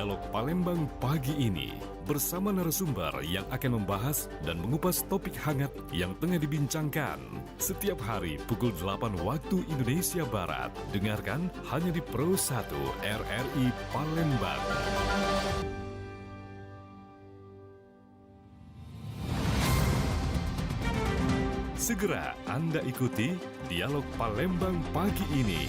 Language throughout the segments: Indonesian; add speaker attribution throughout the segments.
Speaker 1: Dialog Palembang pagi ini bersama narasumber yang akan membahas dan mengupas topik hangat yang tengah dibincangkan. Setiap hari pukul 8 waktu Indonesia Barat. Dengarkan hanya di Pro 1 RRI Palembang. Segera Anda ikuti Dialog Palembang pagi ini.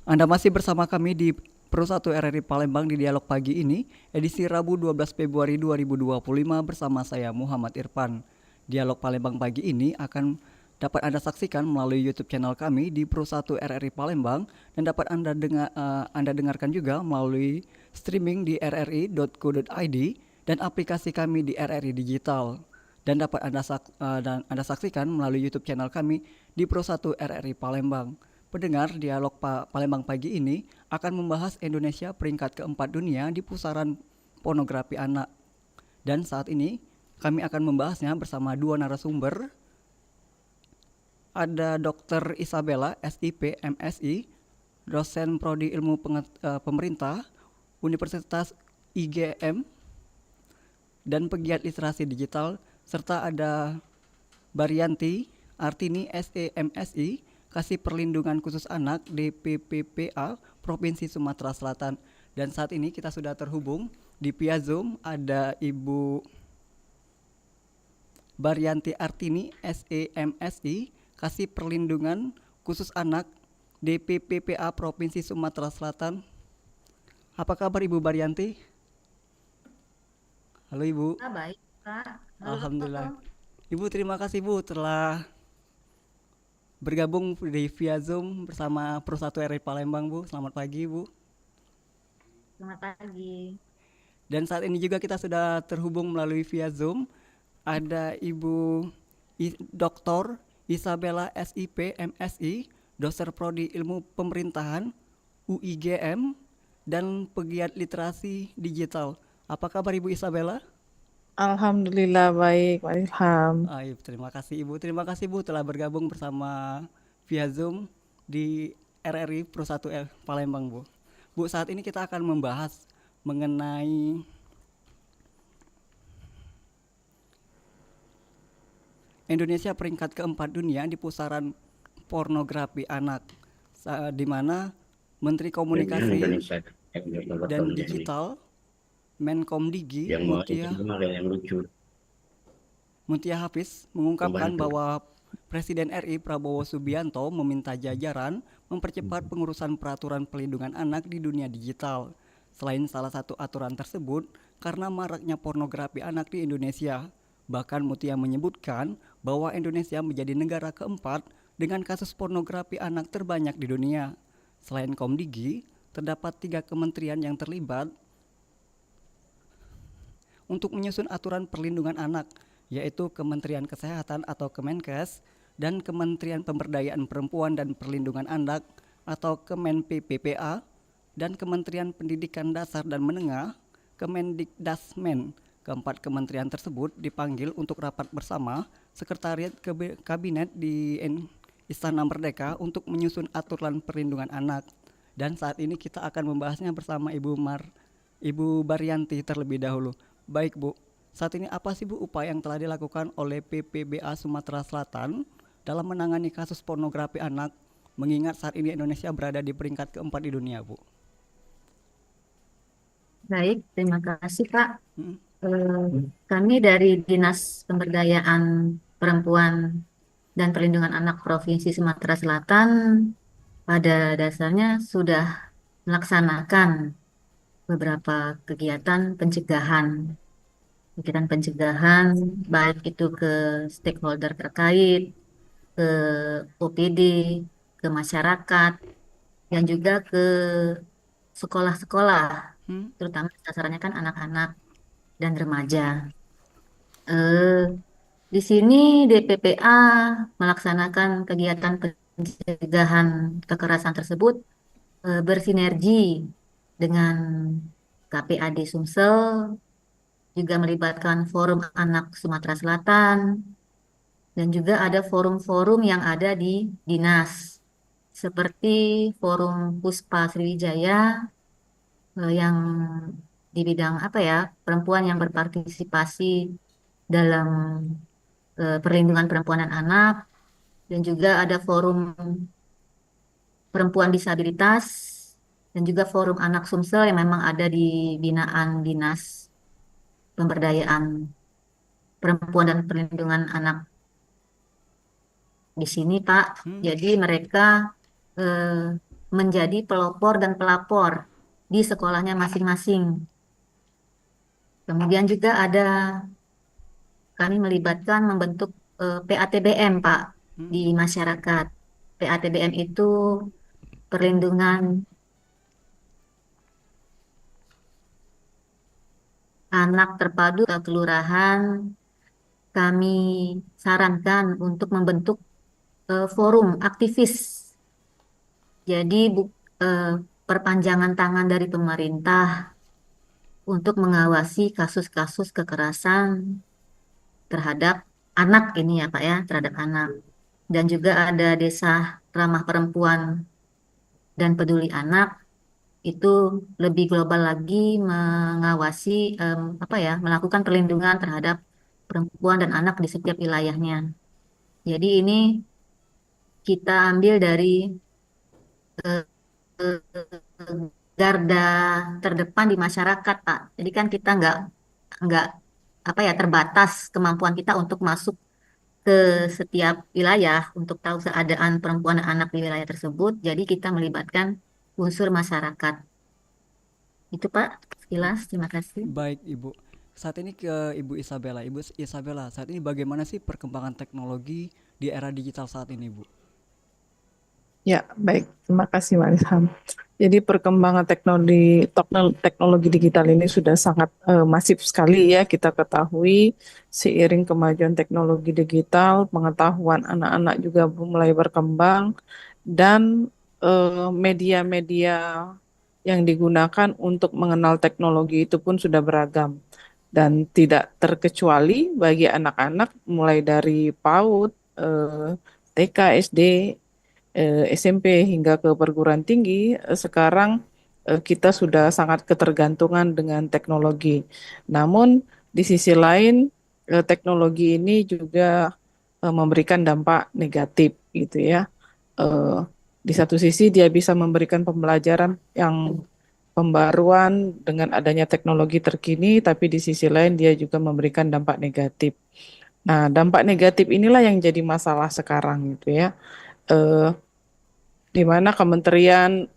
Speaker 2: Anda masih bersama kami di Pro 1 RRI Palembang di Dialog Pagi ini, edisi Rabu 12 Februari 2025 bersama saya Muhammad Irfan. Dialog Palembang pagi ini akan dapat Anda saksikan melalui YouTube channel kami di Pro 1 RRI Palembang dan dapat Anda dengarkan juga melalui streaming di rri.co.id dan aplikasi kami di RRI Digital. Dan dapat Anda saksikan melalui YouTube channel kami di Pro 1 RRI Palembang. Pendengar, Dialog Palembang pagi ini akan membahas Indonesia peringkat keempat dunia di pusaran pornografi anak. Dan saat ini kami akan membahasnya bersama dua narasumber. Ada Dr. Isabella, SIP, MSI, dosen Prodi Ilmu Pemerintah, Universitas IGM, dan pegiat literasi digital, serta ada Baryanti Artini, SEMSI, Kasih Perlindungan Khusus Anak DPPPA Provinsi Sumatera Selatan. Dan saat ini kita sudah terhubung di via Zoom ada Ibu Baryanti Artini, SEMSI, Kasih Perlindungan Khusus Anak DPPPA Provinsi Sumatera Selatan. Apa kabar Ibu Baryanti? Halo Ibu.
Speaker 3: Baik, Kak.
Speaker 2: Alhamdulillah. Ibu, terima kasih Bu telah bergabung di via Zoom bersama Pro 1 RRI Palembang, Bu. Selamat pagi, Bu.
Speaker 3: Selamat pagi.
Speaker 2: Dan saat ini juga kita sudah terhubung melalui via Zoom. Ada Ibu Dr. Isabella, SIP, MSI, dosen Prodi Ilmu Pemerintahan, UIGM, dan pegiat literasi digital. Apa kabar Ibu Isabella?
Speaker 4: Alhamdulillah baik, Pak Ilham.
Speaker 2: Terima kasih Ibu. Terima kasih Bu telah bergabung bersama via Zoom di RRI Pro 1 Palembang, Bu. Bu, saat ini kita akan membahas mengenai Indonesia peringkat keempat dunia di pusaran pornografi anak, di mana Menteri Komunikasi dan Digital Menkomdigi Mutia Hafiz mengungkapkan bahwa Presiden RI Prabowo Subianto meminta jajaran mempercepat pengurusan peraturan pelindungan anak di dunia digital. Selain salah satu aturan tersebut, karena maraknya pornografi anak di Indonesia, bahkan Mutia menyebutkan bahwa Indonesia menjadi negara keempat dengan kasus pornografi anak terbanyak di dunia. Selain Komdigi, terdapat 3 kementerian yang terlibat untuk menyusun aturan perlindungan anak, yaitu Kementerian Kesehatan atau Kemenkes dan Kementerian Pemberdayaan Perempuan dan Perlindungan Anak atau Kemen-PPPA dan Kementerian Pendidikan Dasar dan Menengah, Kemendikdasmen. Keempat kementerian tersebut dipanggil untuk rapat bersama Sekretariat Kabinet di Istana Merdeka untuk menyusun aturan perlindungan anak. Dan saat ini kita akan membahasnya bersama Ibu Baryanti terlebih dahulu. Baik Bu, saat ini apa sih Bu upaya yang telah dilakukan oleh PPBA Sumatera Selatan dalam menangani kasus pornografi anak, mengingat saat ini Indonesia berada di peringkat keempat di dunia, Bu?
Speaker 3: Baik, terima kasih, Pak. Kami dari Dinas Pemberdayaan Perempuan dan Perlindungan Anak Provinsi Sumatera Selatan pada dasarnya sudah melaksanakan beberapa kegiatan pencegahan baik itu ke stakeholder terkait, ke OPD, ke masyarakat, dan juga ke sekolah-sekolah, terutama sasarannya kan anak-anak dan remaja. Di sini DPPA melaksanakan kegiatan pencegahan kekerasan tersebut bersinergi dengan KPAD Sumsel, juga melibatkan Forum Anak Sumatera Selatan, Dan juga ada forum-forum yang ada di dinas, seperti Forum Puspa Sriwijaya yang di bidang apa ya, perempuan yang berpartisipasi dalam perlindungan perempuan dan anak, dan juga ada Forum Perempuan Disabilitas, dan juga Forum Anak Sumsel yang memang ada di binaan Dinas Pemberdayaan Perempuan dan Perlindungan Anak di sini, Pak. Jadi mereka eh, menjadi pelopor dan pelapor di sekolahnya masing-masing. Kemudian juga ada kami melibatkan membentuk PATBM, Pak, di masyarakat. PATBM itu perlindungan anak terpadu atau kelurahan. Kami sarankan untuk membentuk forum aktivis. Jadi eh, perpanjangan tangan dari pemerintah untuk mengawasi kasus-kasus kekerasan terhadap anak ini ya Pak ya, terhadap anak. Dan juga ada desa ramah perempuan dan peduli anak, itu lebih global lagi mengawasi apa ya, melakukan perlindungan terhadap perempuan dan anak di setiap wilayahnya. Jadi ini kita ambil dari garda terdepan di masyarakat, Pak. Jadi kan kita nggak apa ya, terbatas kemampuan kita untuk masuk ke setiap wilayah untuk tahu keadaan perempuan dan anak di wilayah tersebut. Jadi kita melibatkan unsur masyarakat. Itu Pak, sekilas. Terima kasih.
Speaker 2: Baik Ibu. Saat ini ke Ibu Isabella. Ibu Isabella, saat ini bagaimana sih perkembangan teknologi di era digital saat ini, Bu?
Speaker 4: Ya, baik. Terima kasih, Mas Ilham. Jadi perkembangan teknologi digital ini sudah sangat masif sekali ya kita ketahui. Seiring kemajuan teknologi digital, pengetahuan anak-anak juga mulai berkembang dan media-media yang digunakan untuk mengenal teknologi itu pun sudah beragam. Dan tidak terkecuali bagi anak-anak mulai dari PAUD, TK, SD, SMP hingga ke perguruan tinggi, sekarang kita sudah sangat ketergantungan dengan teknologi. Namun di sisi lain teknologi ini juga memberikan dampak negatif gitu ya. Eh, di satu sisi dia bisa memberikan pembelajaran yang pembaruan dengan adanya teknologi terkini, tapi di sisi lain dia juga memberikan dampak negatif. Nah, dampak negatif inilah yang jadi masalah sekarang gitu ya. Eh, di mana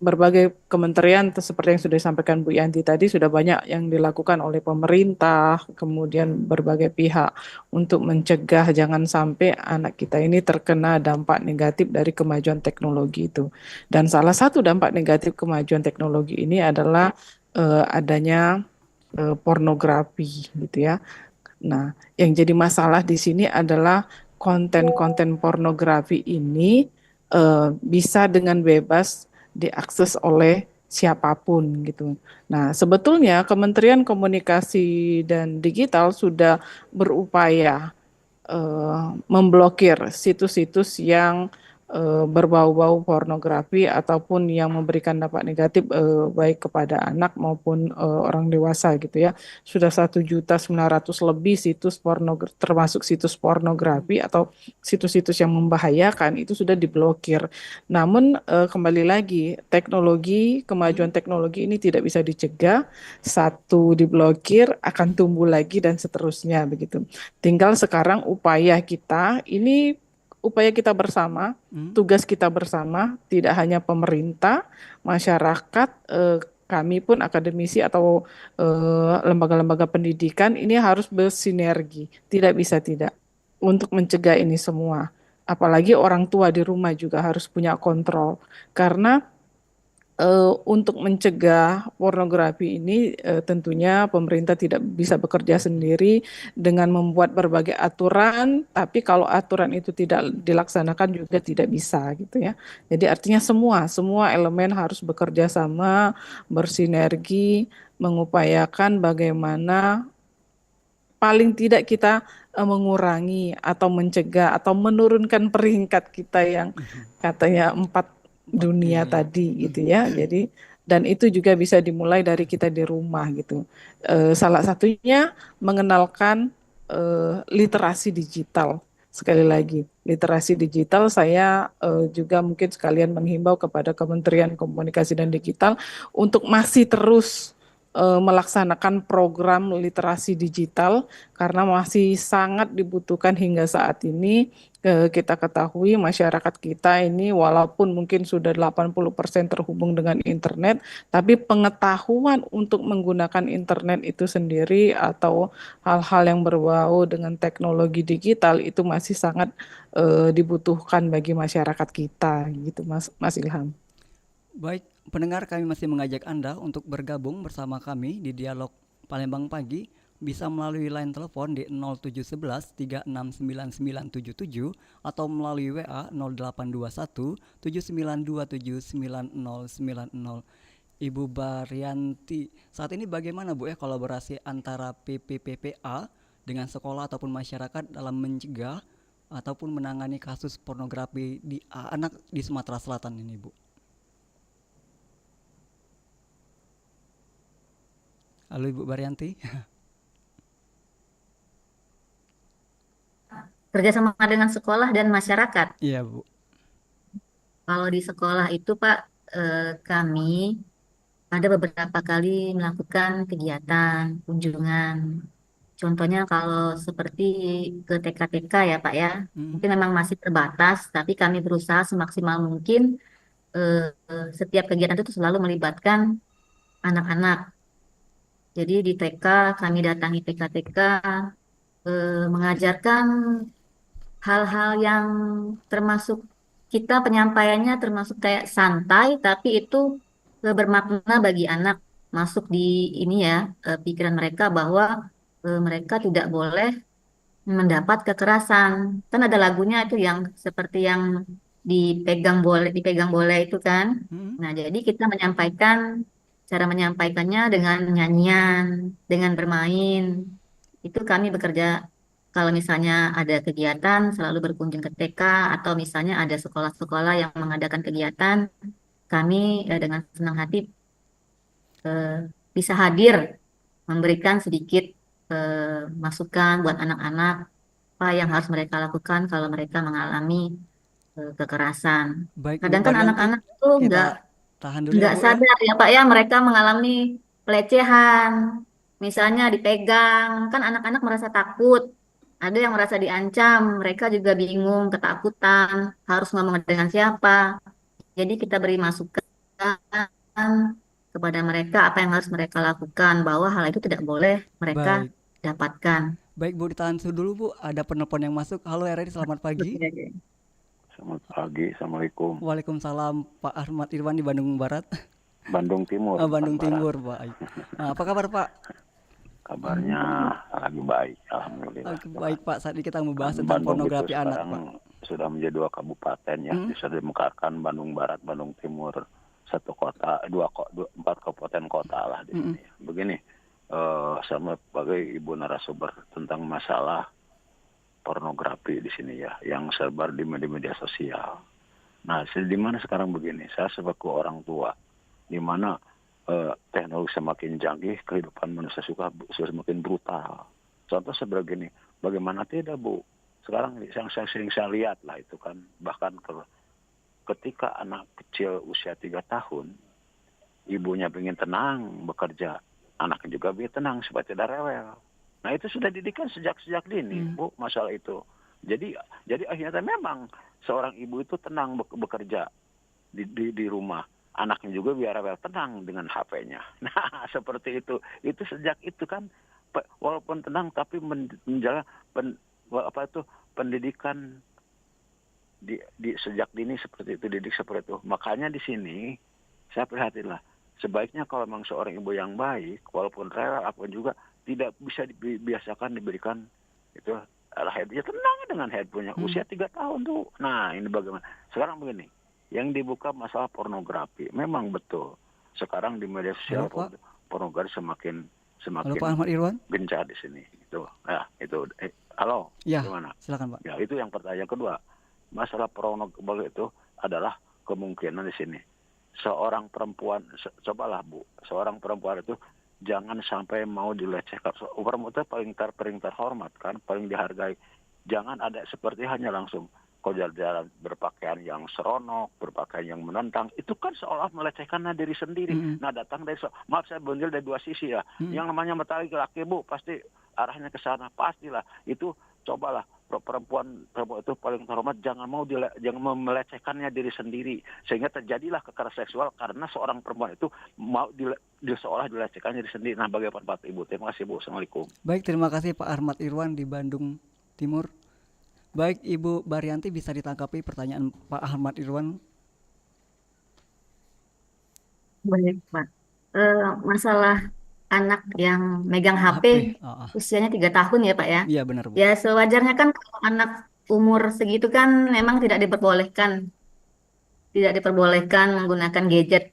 Speaker 4: berbagai kementerian seperti yang sudah disampaikan Bu Yanti tadi sudah banyak yang dilakukan oleh pemerintah, kemudian berbagai pihak untuk mencegah jangan sampai anak kita ini terkena dampak negatif dari kemajuan teknologi itu. Dan salah satu dampak negatif kemajuan teknologi ini adalah adanya pornografi gitu ya. Nah, yang jadi masalah di sini adalah konten-konten pornografi ini bisa dengan bebas diakses oleh siapapun gitu. Nah, sebetulnya Kementerian Komunikasi dan Digital sudah berupaya memblokir situs-situs yang berbau-bau pornografi ataupun yang memberikan dampak negatif baik kepada anak maupun orang dewasa gitu ya. Sudah 1.900.000 lebih situs termasuk situs pornografi atau situs-situs yang membahayakan itu sudah diblokir. Namun kembali lagi kemajuan teknologi ini tidak bisa dicegah. Satu diblokir akan tumbuh lagi dan seterusnya begitu. Tinggal sekarang upaya kita bersama, tugas kita bersama, tidak hanya pemerintah, masyarakat, kami pun akademisi atau lembaga-lembaga pendidikan ini harus bersinergi, tidak bisa tidak, untuk mencegah ini semua. Apalagi orang tua di rumah juga harus punya kontrol, karena untuk mencegah pornografi ini tentunya pemerintah tidak bisa bekerja sendiri dengan membuat berbagai aturan, tapi kalau aturan itu tidak dilaksanakan juga tidak bisa gitu ya. Jadi artinya semua elemen harus bekerja sama, bersinergi, mengupayakan bagaimana paling tidak kita mengurangi atau mencegah atau menurunkan peringkat kita yang katanya 4 dunia
Speaker 2: dunia.
Speaker 4: tadi gitu ya. Jadi dan itu juga bisa dimulai dari kita di rumah gitu. Salah satunya mengenalkan literasi digital. Sekali lagi, literasi digital saya juga mungkin sekalian menghimbau kepada Kementerian Komunikasi dan Digital untuk masih terus melaksanakan program literasi digital karena masih sangat dibutuhkan hingga saat ini. Kita ketahui masyarakat kita ini walaupun mungkin sudah 80% terhubung dengan internet, tapi pengetahuan untuk menggunakan internet itu sendiri atau hal-hal yang berbau dengan teknologi digital itu masih sangat dibutuhkan bagi masyarakat kita gitu Mas Ilham.
Speaker 2: Baik, pendengar, kami masih mengajak Anda untuk bergabung bersama kami di Dialog Palembang Pagi, bisa melalui line telepon di 0711 369977 atau melalui WA 0821 79279090. Ibu Baryanti, saat ini bagaimana Bu ya kolaborasi antara PPPPA dengan sekolah ataupun masyarakat dalam mencegah ataupun menangani kasus pornografi di anak di Sumatera Selatan ini, Bu? Halo Ibu Baryanti.
Speaker 3: Kerjasama dengan sekolah dan masyarakat.
Speaker 2: Iya Bu.
Speaker 3: Kalau di sekolah itu Pak, kami ada beberapa kali melakukan kegiatan, kunjungan. Contohnya kalau seperti ke TK-TK ya Pak ya,
Speaker 2: Hmm.
Speaker 3: mungkin memang masih terbatas, tapi kami berusaha semaksimal mungkin setiap kegiatan itu selalu melibatkan anak-anak. Jadi di TK kami datangi TK-TK, mengajarkan hal-hal yang termasuk kita penyampaiannya termasuk kayak santai, tapi itu bermakna bagi anak masuk di ini ya pikiran mereka bahwa mereka tidak boleh mendapat kekerasan. Kan ada lagunya itu yang seperti yang dipegang boleh itu kan.
Speaker 2: Hmm.
Speaker 3: Nah, jadi kita menyampaikan cara menyampaikannya dengan nyanyian, dengan bermain. Itu kami bekerja kalau misalnya ada kegiatan selalu berkunjung ke TK atau misalnya ada sekolah-sekolah yang mengadakan kegiatan, kami dengan senang hati eh, bisa hadir memberikan sedikit masukan buat anak-anak apa yang harus mereka lakukan kalau mereka mengalami kekerasan.
Speaker 2: Baik Bu
Speaker 3: Kadang kan
Speaker 2: Baryanti,
Speaker 3: anak-anak tuh
Speaker 2: kita tahan dulu ya
Speaker 3: nggak
Speaker 2: Bu ya.
Speaker 3: sadar ya Pak ya mereka mengalami pelecehan. Misalnya dipegang, kan anak-anak merasa takut. Ada yang merasa diancam, mereka juga bingung, ketakutan, harus ngomong dengan siapa. Jadi kita beri masukan kepada mereka apa yang harus mereka lakukan, bahwa hal itu tidak boleh mereka
Speaker 2: Baik.
Speaker 3: dapatkan.
Speaker 2: Baik Bu, ditahan dulu Bu. Ada penelpon yang masuk. Halo RRI, selamat pagi.
Speaker 3: Oke.
Speaker 5: Selamat pagi, Assalamualaikum.
Speaker 2: Waalaikumsalam, Pak Ahmad Irwan di Bandung Barat.
Speaker 5: Bandung Timur,
Speaker 2: Bandung
Speaker 5: bukan
Speaker 2: Timur,
Speaker 5: Barat.
Speaker 2: Pak. Apa kabar Pak?
Speaker 5: Kabarnya lagi baik, Alhamdulillah.
Speaker 2: Baik Pak, saat ini kita membahas
Speaker 5: Kan
Speaker 2: tentang
Speaker 5: Bandung
Speaker 2: pornografi
Speaker 5: itu
Speaker 2: anak
Speaker 5: sekarang
Speaker 2: Pak.
Speaker 5: sudah menjadi 2 kabupaten ya, bisa dimekarkan Bandung Barat, Bandung Timur, 1 kota, 4 kabupaten kota lah di sini. Begini, sama sebagai ibu narasumber tentang masalah pornografi di sini ya, yang sebar di media sosial. Nah, di mana sekarang begini, saya sebagai orang tua, di mana teknologi semakin canggih, kehidupan manusia semakin brutal. Contoh seperti ini, bagaimana tidak Bu? Sekarang yang sering saya lihat lah itu kan, bahkan ketika anak kecil usia 3 tahun, ibunya ingin tenang bekerja, anaknya juga biar tenang supaya tidak rewel. Nah itu sudah didikan sejak dini Bu, masalah itu. Jadi akhirnya memang seorang ibu itu tenang bekerja di rumah. Anaknya juga biar rewel tenang dengan HP-nya. Nah seperti itu. Itu sejak itu kan walaupun tenang tapi menjaga pendidikan di sejak dini seperti itu, didik seperti itu. Makanya di sini saya prihatin lah. Sebaiknya kalau memang seorang ibu yang baik, walaupun rewel apapun juga tidak bisa dibiasakan diberikan itu headnya tenang dengan headphone-nya usia 3 tahun tuh. Nah ini bagaimana? Sekarang begini, yang dibuka masalah pornografi memang betul. Sekarang di media sosial pornografi semakin
Speaker 2: Halo Pak Ahmad Irwan.
Speaker 5: gencar di sini. Tuh, ya itu. Halo,
Speaker 2: Ya,
Speaker 5: gimana?
Speaker 2: silakan Pak.
Speaker 5: Ya itu yang pertanyaan kedua. Masalah pornografi itu adalah kemungkinan di sini. Seorang perempuan, cobalah Bu, seorang perempuan itu jangan sampai mau dilecehkan. Perempuan itu paling terhormat kan, paling dihargai. Jangan ada seperti hanya langsung kau jalan berpakaian yang seronok, berpakaian yang menentang, itu kan seolah melecehkan diri sendiri. Nah datang dari, maaf saya bundil dari dua sisi ya. Yang namanya matahari laki Bu, pasti arahnya ke sana, pastilah. Itu cobalah perempuan itu paling terhormat, jangan mau melecehkannya diri sendiri, sehingga terjadilah kekerasan seksual karena seorang perempuan itu mau seolah dilecehkan diri sendiri. Nah bagaimana Pak Ibu? Terima kasih Bu. Assalamualaikum.
Speaker 2: Baik, terima kasih Pak Ahmad Irwan di Bandung Timur. Baik, Ibu Baryanti bisa ditanggapi pertanyaan Pak Ahmad Irwan.
Speaker 3: Baik, Pak. Masalah anak yang megang HP usianya 3 tahun ya Pak ya.
Speaker 2: Iya benar Bu.
Speaker 3: Ya sewajarnya kan kalau anak umur segitu kan memang tidak diperbolehkan menggunakan gadget.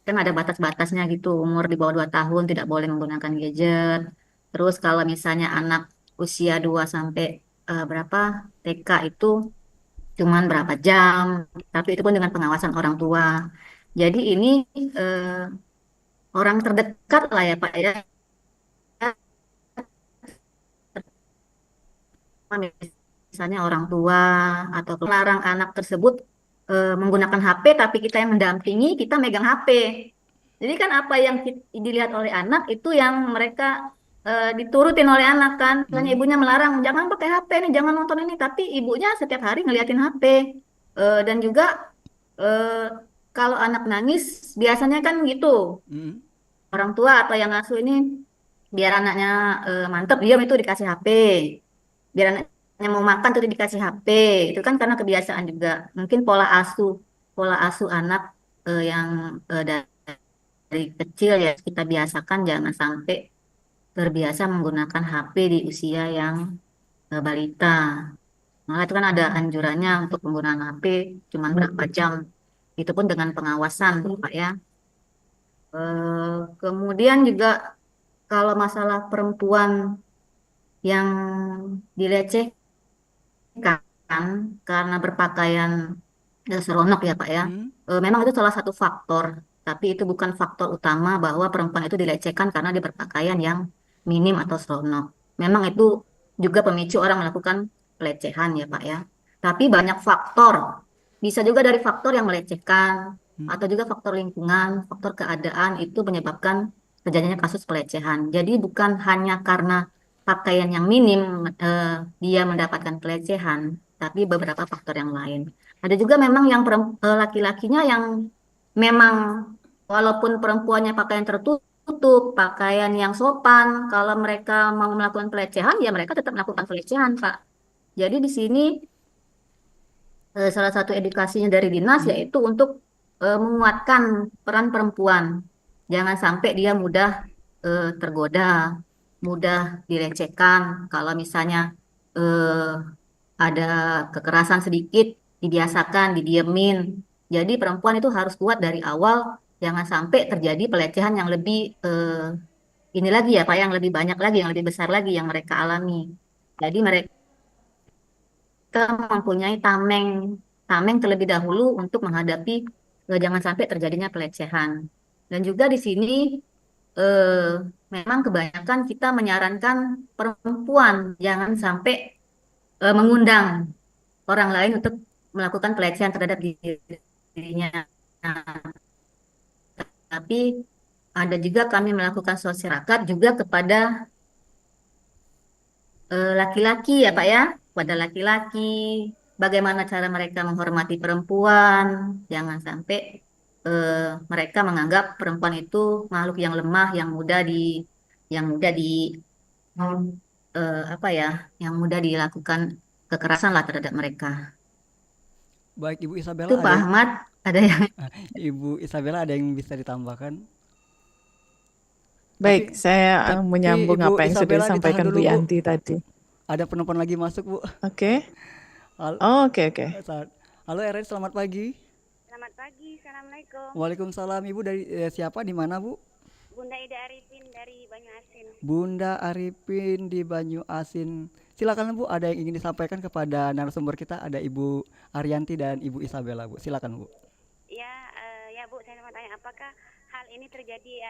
Speaker 3: Kan ada batas-batasnya gitu, umur di bawah 2 tahun tidak boleh menggunakan gadget. Terus kalau misalnya anak usia 2 sampai berapa TK itu cuman berapa jam, tapi itu pun dengan pengawasan orang tua. Jadi ini orang terdekat lah ya Pak ya, misalnya orang tua atau melarang anak tersebut menggunakan HP, tapi kita yang mendampingi, kita megang HP. Jadi kan apa yang dilihat oleh anak itu yang mereka diturutin oleh anak kan. Misalnya ibunya melarang, jangan pakai HP nih, jangan nonton ini, tapi ibunya setiap hari ngeliatin HP. Dan juga kalau anak nangis, biasanya kan gitu. Orang tua atau yang ngasuh ini, biar anaknya mantep, diam itu dikasih HP. Biar anaknya mau makan tuh dikasih HP. Itu kan karena kebiasaan juga. Mungkin pola asuh anak yang dari kecil ya kita biasakan jangan sampai terbiasa menggunakan HP di usia yang balita. Malah itu kan ada anjurannya untuk penggunaan HP cuma berapa jam. Itu pun dengan pengawasan, Pak ya. Kemudian juga kalau masalah perempuan yang dilecehkan karena berpakaian seronok ya Pak ya. Memang itu salah satu faktor, tapi itu bukan faktor utama bahwa perempuan itu dilecehkan karena dia berpakaian yang minim atau seronok. Memang itu juga pemicu orang melakukan pelecehan ya Pak ya. Tapi banyak faktor, bisa juga dari faktor yang melecehkan, atau juga faktor lingkungan, faktor keadaan itu menyebabkan terjadinya kasus pelecehan. Jadi bukan hanya karena pakaian yang minim dia mendapatkan pelecehan, tapi beberapa faktor yang lain. Ada juga memang yang laki-lakinya yang memang walaupun perempuannya pakaian tertutup, pakaian yang sopan, kalau mereka mau melakukan pelecehan, ya mereka tetap melakukan pelecehan, Pak. Jadi di sini salah satu edukasinya dari dinas yaitu untuk menguatkan peran perempuan. Jangan sampai dia mudah tergoda, mudah dilecehkan. Kalau misalnya ada kekerasan sedikit, dibiasakan, didiemin. Jadi perempuan itu harus kuat dari awal, jangan sampai terjadi pelecehan yang lebih ini lagi ya Pak, yang lebih banyak lagi, yang lebih besar lagi yang mereka alami. Jadi mereka mempunyai tameng terlebih dahulu untuk menghadapi jangan sampai terjadinya pelecehan. Dan juga di sini memang kebanyakan kita menyarankan perempuan jangan sampai mengundang orang lain untuk melakukan pelecehan terhadap dirinya. Tapi ada juga kami melakukan sosialisasi juga kepada laki-laki ya Pak ya, pada laki-laki, bagaimana cara mereka menghormati perempuan, jangan sampai mereka menganggap perempuan itu makhluk yang lemah, yang mudah di apa ya, yang mudah dilakukan kekerasan lah terhadap mereka.
Speaker 2: Baik Ibu Isabella,
Speaker 3: Itu Pak Ahmad, ada yang
Speaker 2: Ibu Isabella ada yang bisa ditambahkan?
Speaker 4: Baik, saya menyambung
Speaker 2: Ibu
Speaker 4: apa yang sudah
Speaker 2: Isabella,
Speaker 4: disampaikan
Speaker 2: ditahan
Speaker 4: Bu
Speaker 2: dulu, Bu.
Speaker 4: Yanti tadi.
Speaker 2: Ada penelpon lagi masuk Bu.
Speaker 4: Oke. Oke.
Speaker 2: Halo RN, selamat pagi.
Speaker 6: Selamat pagi, assalamualaikum.
Speaker 2: Waalaikumsalam. Ibu dari siapa, di mana Bu?
Speaker 6: Bu Bunda Ida Arifin dari Banyuasin.
Speaker 2: Bunda Arifin di Banyu Asin. Silakan Bu, ada yang ingin disampaikan kepada narasumber kita, ada Ibu Arianti dan Ibu Isabella Bu. Silakan Bu.
Speaker 6: Ya, ya Bu, saya mau tanya apakah hal ini terjadi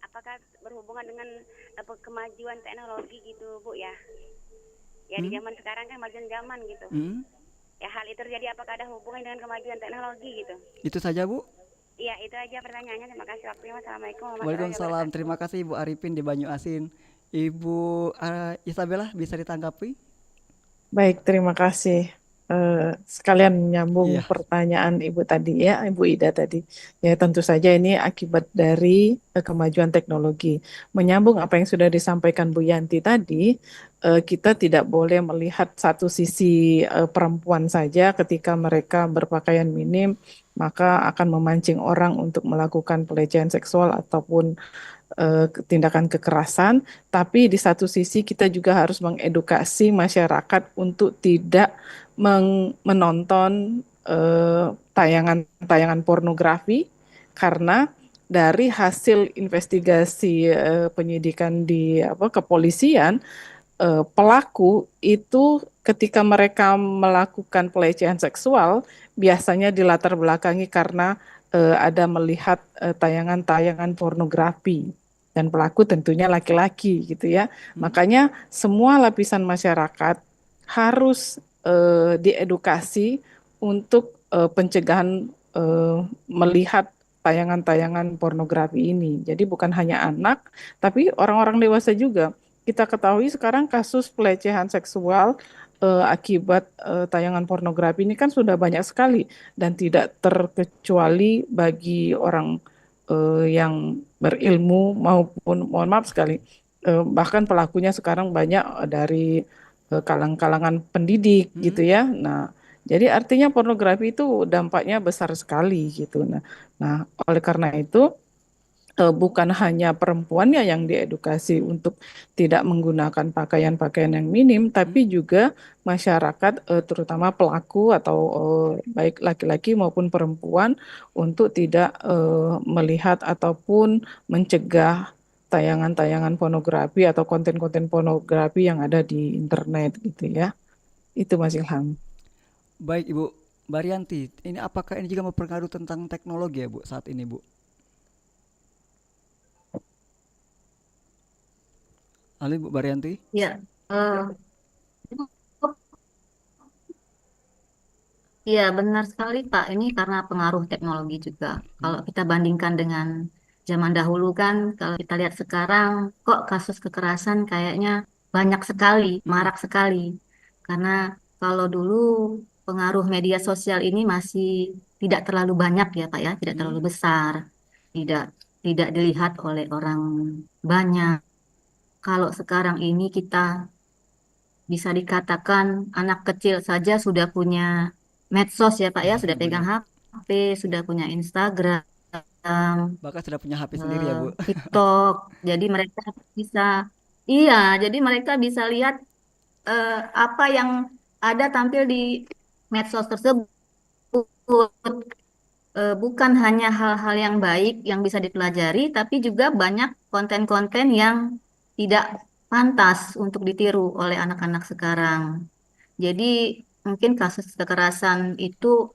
Speaker 6: apakah berhubungan dengan kemajuan teknologi gitu Bu ya? Ya di zaman sekarang kan kemajuan zaman gitu. Ya hal itu terjadi apakah ada hubungan dengan kemajuan teknologi gitu?
Speaker 2: Itu saja Bu.
Speaker 6: Iya, itu aja pertanyaannya. Terima kasih waktunya. Wassalamualaikum warahmatullahi
Speaker 2: Waalaikumsalam.
Speaker 6: wabarakatuh.
Speaker 2: Terima kasih Ibu Arifin di Banyu Asin. Ibu Isabella bisa ditanggapi?
Speaker 4: Baik, terima kasih. Sekalian menyambung
Speaker 2: Iya.
Speaker 4: pertanyaan Ibu tadi ya, Ibu Ida tadi. Ya tentu saja ini akibat dari kemajuan teknologi. Menyambung apa yang sudah disampaikan Bu Yanti tadi, kita tidak boleh melihat satu sisi perempuan saja ketika mereka berpakaian minim, maka akan memancing orang untuk melakukan pelecehan seksual ataupun tindakan kekerasan, tapi di satu sisi kita juga harus mengedukasi masyarakat untuk tidak menonton tayangan-tayangan pornografi karena dari hasil investigasi penyidikan di kepolisian, pelaku itu ketika mereka melakukan pelecehan seksual biasanya dilatar belakangi karena ada melihat tayangan-tayangan pornografi dan pelaku tentunya laki-laki gitu ya. Makanya semua lapisan masyarakat harus diedukasi untuk pencegahan melihat tayangan-tayangan pornografi ini. Jadi bukan hanya anak, tapi orang-orang dewasa juga. Kita ketahui sekarang kasus pelecehan seksual akibat tayangan pornografi ini kan sudah banyak sekali dan tidak terkecuali bagi orang yang berilmu maupun mohon maaf sekali bahkan pelakunya sekarang banyak dari kalangan pendidik gitu ya. Nah, jadi artinya pornografi itu dampaknya besar sekali gitu. Nah, oleh karena itu bukan hanya perempuannya yang diedukasi untuk tidak menggunakan pakaian-pakaian yang minim, tapi juga masyarakat, terutama pelaku atau baik laki-laki maupun perempuan, untuk tidak melihat ataupun mencegah tayangan-tayangan pornografi atau konten-konten pornografi yang ada di internet gitu ya. Itu Mas Ilham.
Speaker 2: Baik Ibu Barianti, ini apakah ini juga mempengaruhi tentang teknologi ya Bu saat ini Bu? Halo Ibu Barianti.
Speaker 3: Ya, iya benar sekali Pak. Ini karena pengaruh teknologi juga. Kalau kita bandingkan dengan zaman dahulu kan, kalau kita lihat sekarang, kok kasus kekerasan kayaknya banyak sekali, marak sekali. Karena kalau dulu pengaruh media sosial ini masih tidak terlalu banyak ya Pak ya, tidak terlalu besar, tidak tidak dilihat oleh orang banyak. Kalau sekarang ini kita bisa dikatakan anak kecil saja sudah punya medsos ya Pak ya, sudah pegang
Speaker 2: Benar.
Speaker 3: HP, sudah punya Instagram,
Speaker 2: Bahkan sudah punya HP sendiri ya Bu.
Speaker 3: TikTok. Jadi mereka bisa, iya, jadi mereka bisa lihat eh, apa yang ada tampil di medsos tersebut. Bukan hanya hal-hal yang baik yang bisa dipelajari, tapi juga banyak konten-konten yang tidak pantas untuk ditiru oleh anak-anak sekarang. Jadi mungkin kasus kekerasan itu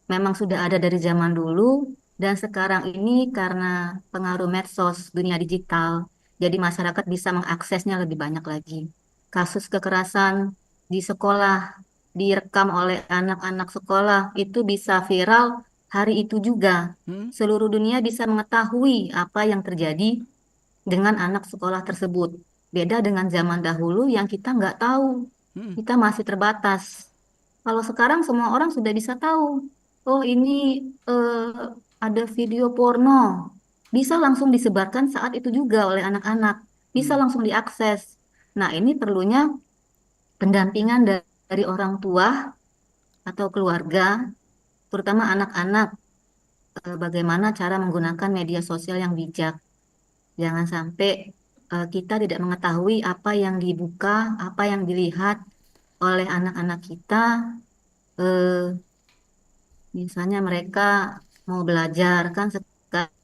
Speaker 3: memang sudah ada dari zaman dulu dan sekarang ini karena pengaruh medsos dunia digital, jadi masyarakat bisa mengaksesnya lebih banyak lagi. Kasus kekerasan di sekolah direkam oleh anak-anak sekolah itu bisa viral hari itu juga. Seluruh dunia bisa mengetahui apa yang terjadi dengan anak sekolah tersebut. Beda dengan zaman dahulu yang kita nggak tahu, kita masih terbatas. Kalau sekarang semua orang sudah bisa tahu, oh ini ada video porno, bisa langsung disebarkan saat itu juga oleh anak-anak, bisa langsung diakses. Nah ini perlunya pendampingan dari orang tua atau keluarga, terutama anak-anak, bagaimana cara menggunakan media sosial yang bijak. Jangan sampai kita tidak mengetahui apa yang dibuka, apa yang dilihat oleh anak-anak kita. Misalnya mereka mau belajar kan sekarang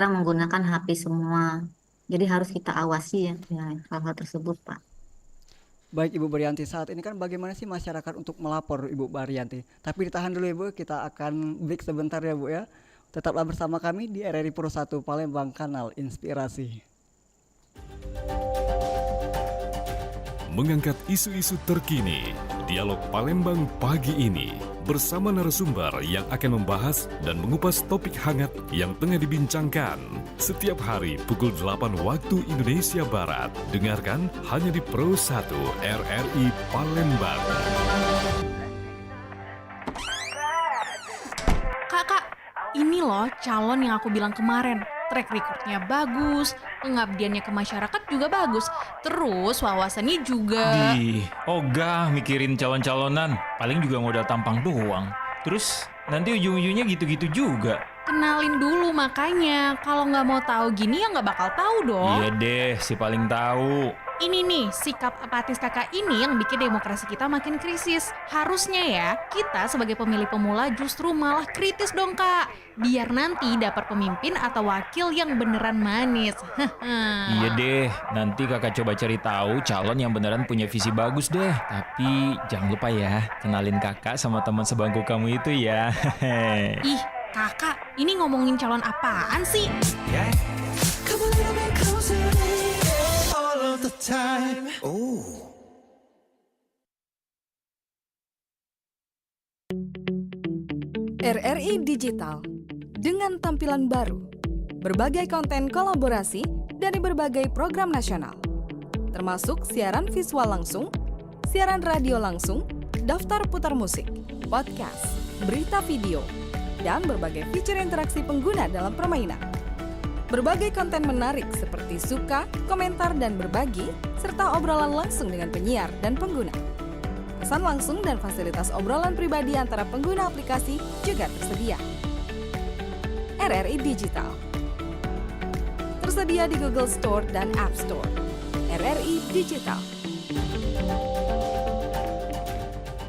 Speaker 3: menggunakan HP semua. Jadi harus kita awasi ya hal-hal tersebut, Pak.
Speaker 2: Baik Ibu Baryanti, saat ini kan bagaimana sih masyarakat untuk melapor Ibu Baryanti? Tapi ditahan dulu Ibu, kita akan break sebentar ya Bu ya. Tetaplah bersama kami di RRI Pro 1 Palembang, Kanal Inspirasi.
Speaker 1: Mengangkat isu-isu terkini, Dialog Palembang pagi ini bersama narasumber yang akan membahas dan mengupas topik hangat yang tengah dibincangkan. Setiap hari pukul 8 waktu Indonesia Barat. Dengarkan hanya di Pro 1 RRI Palembang.
Speaker 7: Kak, ini loh calon yang aku bilang kemarin. Track recordnya bagus, pengabdiannya ke masyarakat juga bagus. Terus wawasannya juga...
Speaker 8: Ogah mikirin calon-calonan, paling juga modal tampang doang. Terus nanti ujung-ujungnya gitu-gitu juga.
Speaker 7: Kenalin dulu makanya, kalau nggak mau tahu gini ya nggak bakal tahu dong.
Speaker 8: Iya deh, si paling tahu.
Speaker 7: Ini nih, sikap apatis kakak ini yang bikin demokrasi kita makin krisis. Harusnya ya, kita sebagai pemilih pemula justru malah kritis dong kak. Biar nanti dapat pemimpin atau wakil yang beneran manis.
Speaker 8: Iya deh, nanti kakak coba cari tahu calon yang beneran punya visi bagus deh. Tapi jangan lupa ya, kenalin kakak sama teman sebangku kamu itu ya.
Speaker 7: Ih, kakak, ini ngomongin calon apaan sih?
Speaker 9: RRI Digital dengan tampilan baru, berbagai konten kolaborasi dari berbagai program nasional, termasuk siaran visual langsung, siaran radio langsung, daftar putar musik, podcast, berita video, dan berbagai fitur interaksi pengguna dalam permainan. Berbagai konten menarik seperti suka, komentar, dan berbagi, serta obrolan langsung dengan penyiar dan pengguna. Pesan langsung dan fasilitas obrolan pribadi antara pengguna aplikasi juga tersedia. RRI Digital tersedia di Google Store dan App Store. RRI Digital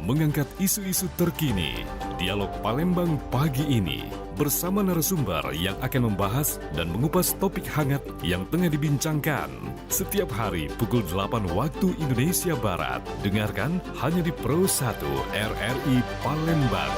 Speaker 1: Mengangkat isu-isu terkini, Dialog Palembang pagi ini bersama narasumber yang akan membahas dan mengupas topik hangat yang tengah dibincangkan. Setiap hari pukul 8 waktu Indonesia Barat. Dengarkan hanya di Pro 1 RRI Palembang.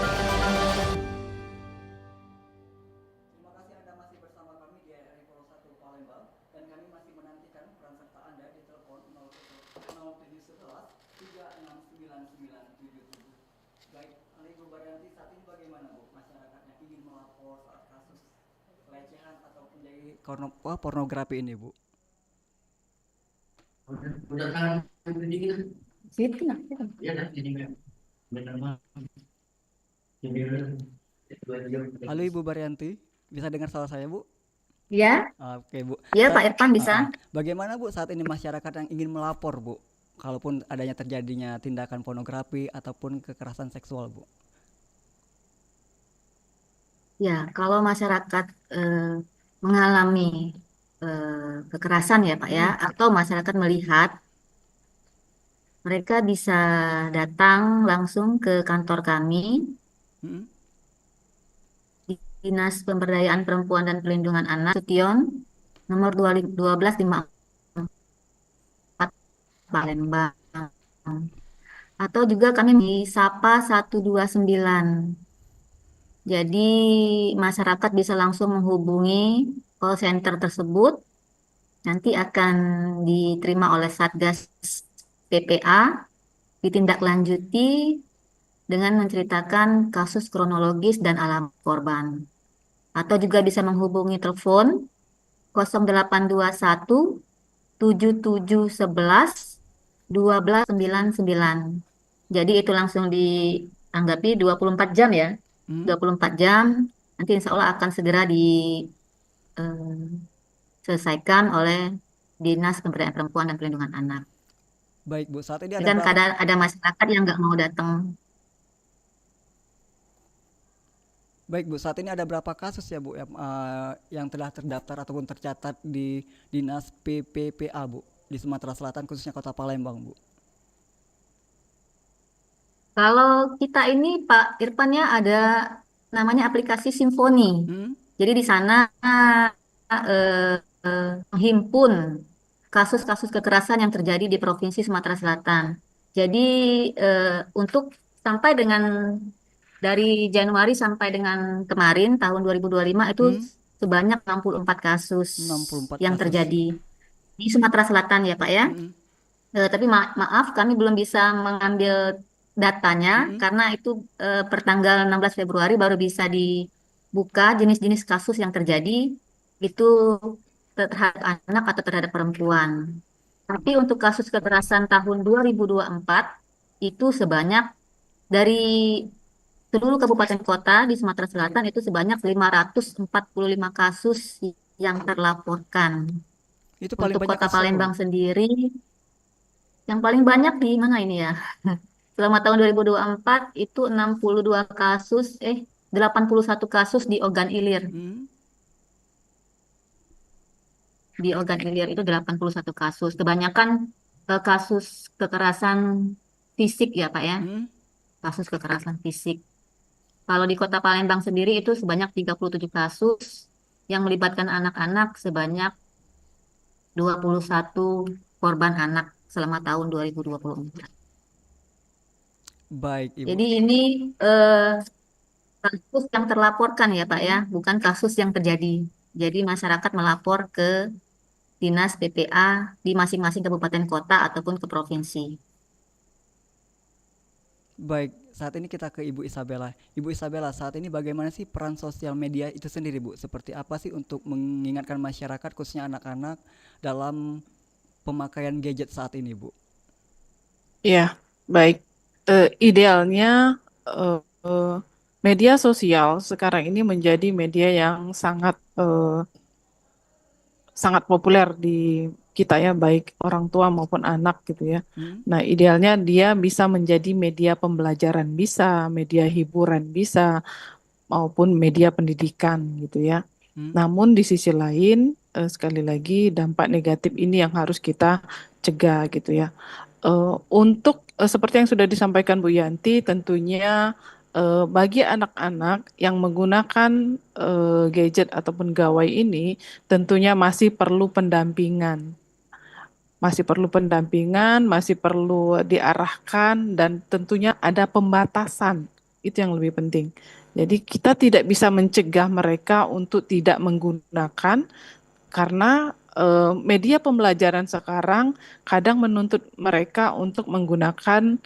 Speaker 2: Terima kasih Anda masih bersama kami di RRI Pro 1 Palembang dan kami masih menantikan peran serta Anda di telepon 0711 369977. Baik, Ibu Baryanti, saat ini bagaimana Bu? Masyarakatnya ingin melapor saat kasus pelecehan atau penjahit pornografi ini Bu? Halo Ibu Baryanti, bisa dengar suara saya Bu?
Speaker 3: Ya,
Speaker 2: Oke Bu.
Speaker 3: ya Pak Irfan bisa.
Speaker 2: Bagaimana Bu saat ini masyarakat yang ingin melapor Bu? Kalaupun adanya terjadinya tindakan pornografi ataupun kekerasan seksual Bu?
Speaker 3: Ya, kalau masyarakat mengalami kekerasan ya Pak ya, atau masyarakat melihat, mereka bisa datang langsung ke kantor kami,
Speaker 2: Hmm?
Speaker 3: Dinas Pemberdayaan Perempuan dan Perlindungan Anak, Sution, nomor 1254 Palembang. Atau juga kami di Sapa 129. Jadi masyarakat bisa langsung menghubungi call center tersebut, nanti akan diterima oleh Satgas PPA, ditindaklanjuti dengan menceritakan kasus kronologis dan alamat korban. Atau juga bisa menghubungi telepon 0821 7711 1299. Jadi itu langsung ditanggapi 24 jam ya. 24 jam, nanti insya Allah akan segera diselesaikan oleh Dinas Pemberdayaan Perempuan dan Perlindungan Anak.
Speaker 2: Baik Bu, saat ini
Speaker 3: Dan ada masyarakat yang nggak mau datang.
Speaker 2: Baik Bu, saat ini ada berapa kasus ya Bu yang telah terdaftar ataupun tercatat di Dinas PPPA Bu di Sumatera Selatan khususnya Kota Palembang Bu?
Speaker 3: Kalau kita ini Pak Irfan ya ada namanya aplikasi Simfoni. Jadi di sana menghimpun kasus-kasus kekerasan yang terjadi di Provinsi Sumatera Selatan. Jadi untuk sampai dengan dari Januari sampai dengan kemarin tahun 2025 itu sebanyak 64 kasus
Speaker 2: 64
Speaker 3: yang
Speaker 2: kasus.
Speaker 3: terjadi di Sumatera Selatan ya Pak ya. Tapi maaf kami belum bisa mengambil datanya karena itu per tanggal 16 Februari baru bisa dibuka jenis-jenis kasus yang terjadi itu terhadap anak atau terhadap perempuan. Tapi untuk kasus kekerasan tahun 2024 itu sebanyak dari seluruh kabupaten kota di Sumatera Selatan itu sebanyak 545 kasus yang terlaporkan.
Speaker 2: Itu paling
Speaker 3: Untuk
Speaker 2: banyak
Speaker 3: Kota
Speaker 2: kasus apa, Bu?
Speaker 3: Palembang sendiri yang paling banyak di mana ini ya? Selama tahun 2024 itu 62 kasus, 81 kasus di Ogan Ilir. Di Ogan Ilir itu 81 kasus. Kebanyakan kasus kekerasan fisik ya Pak ya. Kasus kekerasan fisik. Kalau di Kota Palembang sendiri itu sebanyak 37 kasus yang melibatkan anak-anak sebanyak 21 korban anak selama tahun 2024.
Speaker 2: Baik, Ibu.
Speaker 3: Jadi ini kasus yang terlaporkan ya Pak ya, bukan kasus yang terjadi. Jadi masyarakat melapor ke Dinas PPA di masing-masing kabupaten kota ataupun ke provinsi.
Speaker 2: Baik, saat ini kita ke Ibu Isabella. Ibu Isabella, saat ini bagaimana sih peran sosial media itu sendiri, Bu? Seperti apa sih untuk mengingatkan masyarakat, khususnya anak-anak, dalam pemakaian gadget saat ini, Bu?
Speaker 4: Ya, baik. Idealnya media sosial sekarang ini menjadi media yang sangat populer di kita ya, baik orang tua maupun anak gitu ya. Nah, idealnya dia bisa menjadi media pembelajaran, bisa media hiburan, bisa maupun media pendidikan gitu ya. Namun di sisi lain, sekali lagi dampak negatif ini yang harus kita cegah gitu ya. Untuk seperti yang sudah disampaikan Bu Yanti, tentunya bagi anak-anak yang menggunakan gadget ataupun gawai ini, tentunya masih perlu pendampingan. Masih perlu pendampingan, masih perlu diarahkan, dan tentunya ada pembatasan. Itu yang lebih penting. Jadi kita tidak bisa mencegah mereka untuk tidak menggunakan, karena media pembelajaran sekarang kadang menuntut mereka untuk menggunakan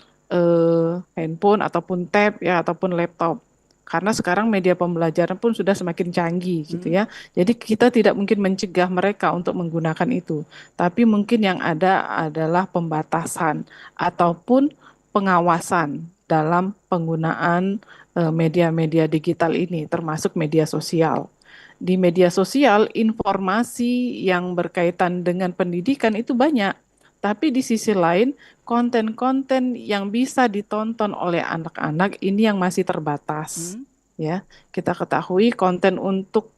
Speaker 4: handphone ataupun tab ya ataupun laptop. Karena sekarang media pembelajaran pun sudah semakin canggih gitu ya. Jadi kita tidak mungkin mencegah mereka untuk menggunakan itu. Tapi mungkin yang ada adalah pembatasan ataupun pengawasan dalam penggunaan media-media digital ini, termasuk media sosial. Di media sosial, informasi yang berkaitan dengan pendidikan itu banyak. Tapi di sisi lain, konten-konten yang bisa ditonton oleh anak-anak ini yang masih terbatas. Ya, kita ketahui konten untuk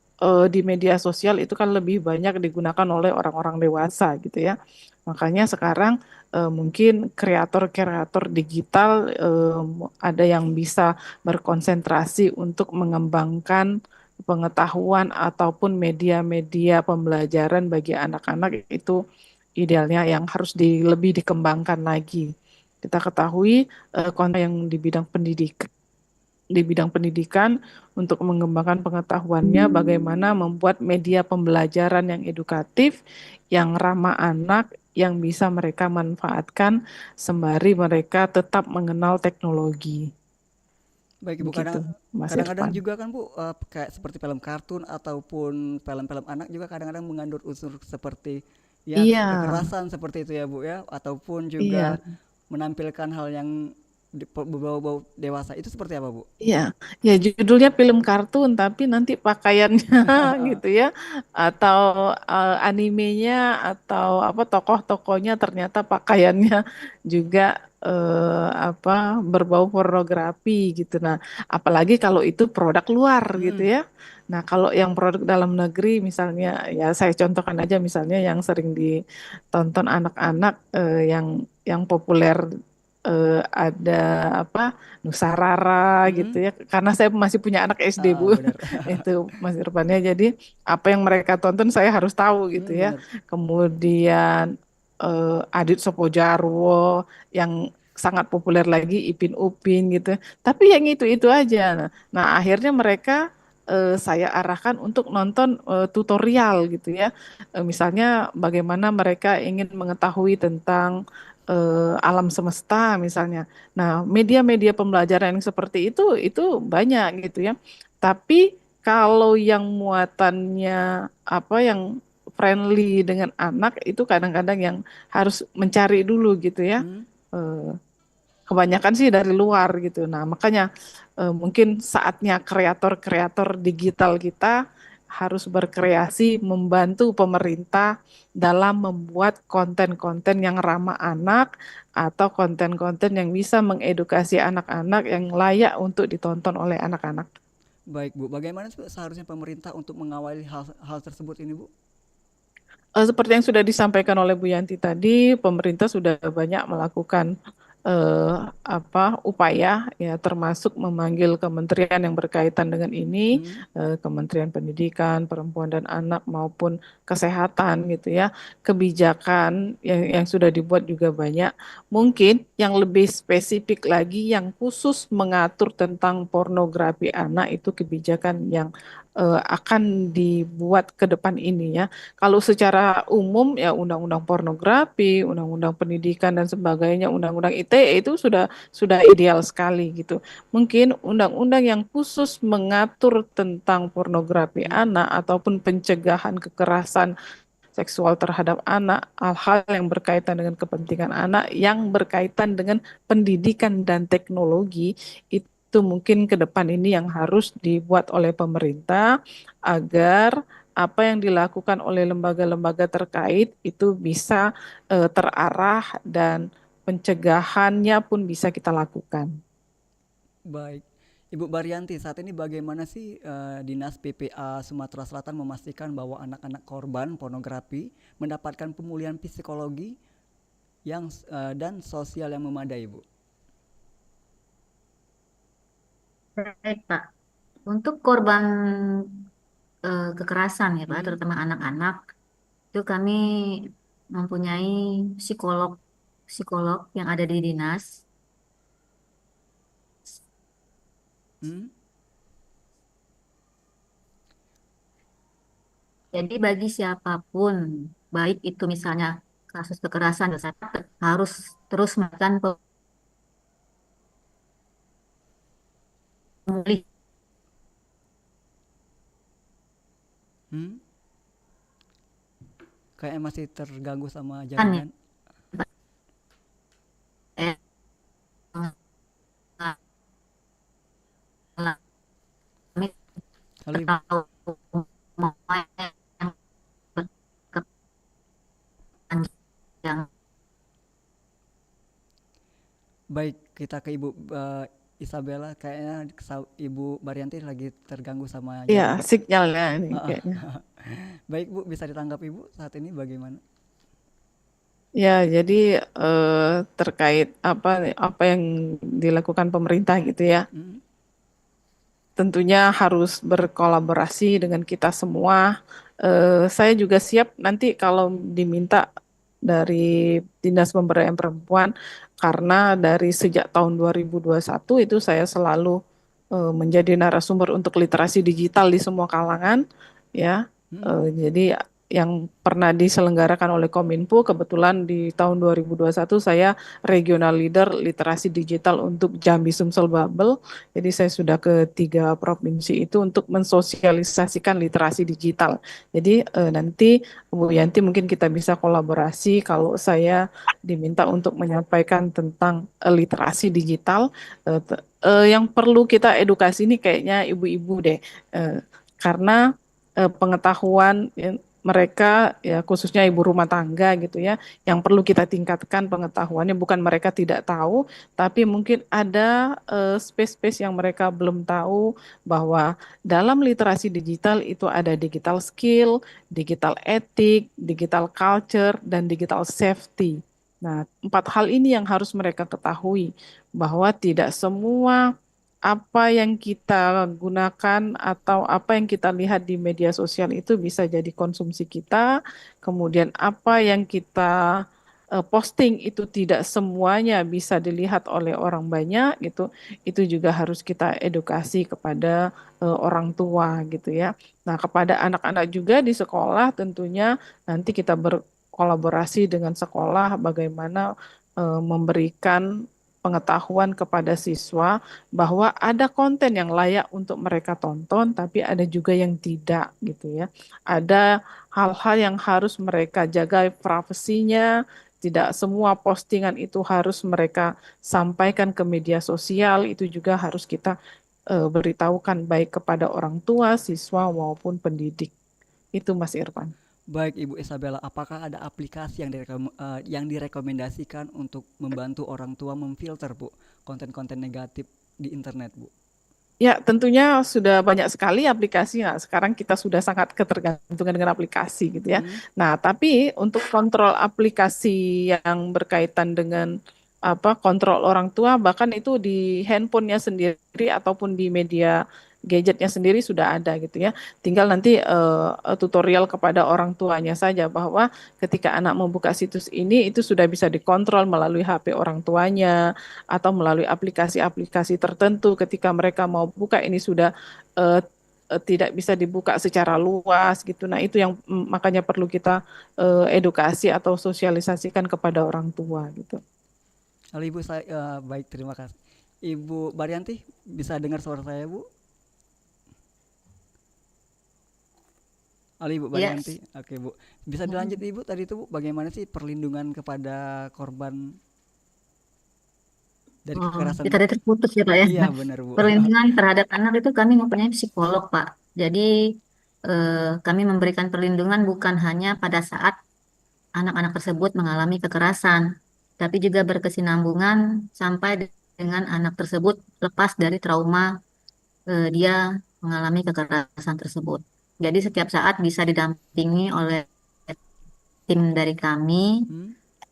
Speaker 4: di media sosial itu kan lebih banyak digunakan oleh orang-orang dewasa gitu ya. Makanya sekarang mungkin kreator-kreator digital ada yang bisa berkonsentrasi untuk mengembangkan pengetahuan ataupun media-media pembelajaran bagi anak-anak, itu idealnya yang harus lebih dikembangkan lagi. Kita ketahui konten yang di bidang pendidikan untuk mengembangkan pengetahuannya, bagaimana membuat media pembelajaran yang edukatif, yang ramah anak, yang bisa mereka manfaatkan sembari mereka tetap mengenal teknologi.
Speaker 2: Baik, Ibu,
Speaker 4: Begitu, Mas
Speaker 2: kadang-kadang
Speaker 4: Irfan.
Speaker 2: juga kan, Bu, kayak seperti film kartun ataupun film-film anak juga kadang-kadang mengandung unsur seperti ya
Speaker 4: Iya,
Speaker 2: kekerasan seperti itu ya, Bu ya, ataupun juga
Speaker 4: iya.
Speaker 2: menampilkan hal yang berbau-bau dewasa. Itu seperti apa, Bu?
Speaker 4: Iya, ya judulnya film kartun tapi nanti pakaiannya gitu ya, atau animenya atau apa tokoh-tokohnya ternyata pakaiannya juga berbau pornografi gitu. Nah, apalagi kalau itu produk luar gitu ya. Nah, kalau yang produk dalam negeri misalnya, ya saya contohkan aja misalnya yang sering ditonton anak-anak yang populer ada apa Nusarara gitu ya. Karena saya masih punya anak SD Bu,
Speaker 2: Benar.
Speaker 4: itu Mas Irfannya. Jadi apa yang mereka tonton saya harus tahu gitu ya.
Speaker 2: Benar.
Speaker 4: Kemudian Adit Sopojarwo yang sangat populer lagi Ipin Upin gitu. Tapi yang itu aja. Nah, akhirnya mereka saya arahkan untuk nonton tutorial gitu ya. Misalnya bagaimana mereka ingin mengetahui tentang alam semesta misalnya. Nah, media-media pembelajaran yang seperti itu banyak gitu ya. Tapi kalau yang muatannya apa yang friendly dengan anak itu kadang-kadang yang harus mencari dulu gitu ya. Eh, Kebanyakan sih dari luar gitu. Nah, makanya mungkin saatnya kreator-kreator digital kita harus berkreasi membantu pemerintah dalam membuat konten-konten yang ramah anak atau konten-konten yang bisa mengedukasi anak-anak yang layak untuk ditonton oleh anak-anak.
Speaker 2: Baik Bu, bagaimana seharusnya pemerintah untuk mengawali hal tersebut ini Bu?
Speaker 4: Seperti yang sudah disampaikan oleh Bu Yanti tadi, pemerintah sudah banyak melakukan upaya ya, termasuk memanggil kementerian yang berkaitan dengan ini, Kementerian Pendidikan, Perempuan dan Anak maupun Kesehatan gitu ya. Kebijakan yang sudah dibuat juga banyak. Mungkin yang lebih spesifik lagi yang khusus mengatur tentang pornografi anak itu kebijakan yang akan dibuat ke depan ini ya. Kalau secara umum ya undang-undang pornografi, undang-undang pendidikan dan sebagainya, undang-undang ITE itu sudah ideal sekali gitu. Mungkin undang-undang yang khusus mengatur tentang pornografi anak ataupun pencegahan kekerasan seksual terhadap anak, hal-hal yang berkaitan dengan kepentingan anak, yang berkaitan dengan pendidikan dan teknologi, itu mungkin ke depan ini yang harus dibuat oleh pemerintah agar apa yang dilakukan oleh lembaga-lembaga terkait itu bisa terarah dan pencegahannya pun bisa kita lakukan.
Speaker 2: Baik. Ibu Baryanti, saat ini bagaimana sih Dinas PPA Sumatera Selatan memastikan bahwa anak-anak korban pornografi mendapatkan pemulihan psikologi yang dan sosial yang memadai, Bu?
Speaker 3: Baik, Pak. Untuk korban kekerasan ya Pak, terutama anak-anak, itu kami mempunyai psikolog yang ada di dinas. Jadi bagi siapapun, baik itu misalnya kasus kekerasan, harus terus melakukan pemulih.
Speaker 2: Kayak masih terganggu sama jaringan. Halo Ibu. Baik, kita ke Ibu Isabella. Kayaknya Ibu Baryanti lagi terganggu sama
Speaker 4: Iya,
Speaker 2: jaringan.
Speaker 4: sinyalnya ini kayaknya.
Speaker 2: Baik Bu, bisa ditangkap Ibu saat ini bagaimana?
Speaker 4: Ya, jadi terkait apa yang dilakukan pemerintah gitu ya. Tentunya harus berkolaborasi dengan kita semua. Saya juga siap nanti kalau diminta dari Dinas Pemberdayaan Perempuan, karena dari sejak tahun 2021 itu saya selalu menjadi narasumber untuk literasi digital di semua kalangan, ya. Jadi yang pernah diselenggarakan oleh Kominfo, kebetulan di tahun 2021 saya regional leader literasi digital untuk Jambi Sumsel Babel. Jadi saya sudah ke 3 provinsi itu untuk mensosialisasikan literasi digital. Jadi nanti Bu Yanti mungkin kita bisa kolaborasi kalau saya diminta untuk menyampaikan tentang literasi digital. Yang perlu kita edukasi ini kayaknya ibu-ibu deh, karena pengetahuan mereka ya khususnya ibu rumah tangga gitu ya, yang perlu kita tingkatkan pengetahuannya, bukan mereka tidak tahu, tapi mungkin ada space-space yang mereka belum tahu bahwa dalam literasi digital itu ada digital skill, digital etik, digital culture, dan digital safety. Nah, 4 hal ini yang harus mereka ketahui, bahwa tidak semua apa yang kita gunakan atau apa yang kita lihat di media sosial itu bisa jadi konsumsi kita. Kemudian apa yang kita posting itu tidak semuanya bisa dilihat oleh orang banyak gitu. Itu juga harus kita edukasi kepada orang tua gitu ya. Nah, kepada anak-anak juga di sekolah tentunya nanti kita kolaborasi dengan sekolah bagaimana memberikan pengetahuan kepada siswa bahwa ada konten yang layak untuk mereka tonton, tapi ada juga yang tidak gitu ya. Ada hal-hal yang harus mereka jaga privasinya, tidak semua postingan itu harus mereka sampaikan ke media sosial, itu juga harus kita beritahukan baik kepada orang tua, siswa maupun pendidik. Itu Mas Irfan.
Speaker 2: Baik Ibu Isabella, apakah ada aplikasi yang direkomendasikan untuk membantu orang tua memfilter Bu konten-konten negatif di internet Bu?
Speaker 4: Ya, tentunya sudah banyak sekali aplikasi. Nah, sekarang kita sudah sangat ketergantungan dengan aplikasi gitu ya. Nah, tapi untuk kontrol aplikasi yang berkaitan dengan kontrol orang tua, bahkan itu di handphonenya sendiri ataupun di media gadgetnya sendiri sudah ada gitu ya. Tinggal nanti tutorial kepada orang tuanya saja bahwa ketika anak membuka situs ini itu sudah bisa dikontrol melalui HP orang tuanya atau melalui aplikasi-aplikasi tertentu. Ketika mereka mau buka ini sudah tidak bisa dibuka secara luas gitu. Nah, itu yang makanya perlu kita edukasi atau sosialisasikan kepada orang tua gitu.
Speaker 2: Halo Ibu, baik, terima kasih. Ibu Baryanti, bisa dengar suara saya Bu? Halo Ibu Baryanti,
Speaker 3: Yes.
Speaker 2: oke Bu. Bisa dilanjut Ibu tadi itu Bu, bagaimana sih perlindungan kepada korban dari
Speaker 3: Oh,
Speaker 2: kekerasan?
Speaker 3: kita tadi terputus ya Pak ya.
Speaker 2: Iya benar Bu.
Speaker 3: Perlindungan terhadap anak itu kami mempunyai psikolog Pak. Jadi kami memberikan perlindungan bukan hanya pada saat anak-anak tersebut mengalami kekerasan, tapi juga berkesinambungan sampai dengan anak tersebut lepas dari trauma dia mengalami kekerasan tersebut. Jadi setiap saat bisa didampingi oleh tim dari kami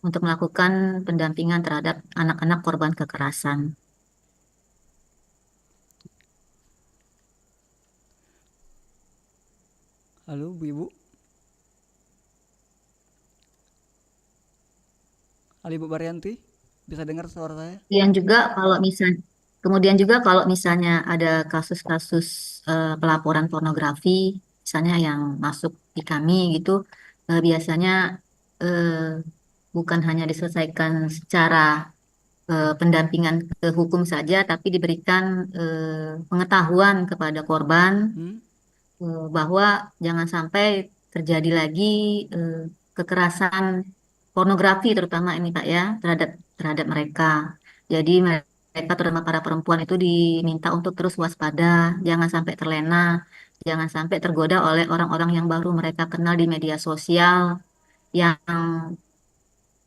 Speaker 3: untuk melakukan pendampingan terhadap anak-anak korban kekerasan.
Speaker 2: Halo Bu Ibu. Halo Ibu Baryanti, bisa dengar suara saya?
Speaker 3: Kemudian juga kalau misalnya ada kasus-kasus pelaporan pornografi, misalnya yang masuk di kami gitu, biasanya eh, bukan hanya diselesaikan secara pendampingan ke hukum saja, tapi diberikan pengetahuan kepada korban bahwa jangan sampai terjadi lagi kekerasan pornografi terutama ini Pak ya terhadap mereka. Jadi mereka terutama para perempuan itu diminta untuk terus waspada, jangan sampai terlena, jangan sampai tergoda oleh orang-orang yang baru mereka kenal di media sosial yang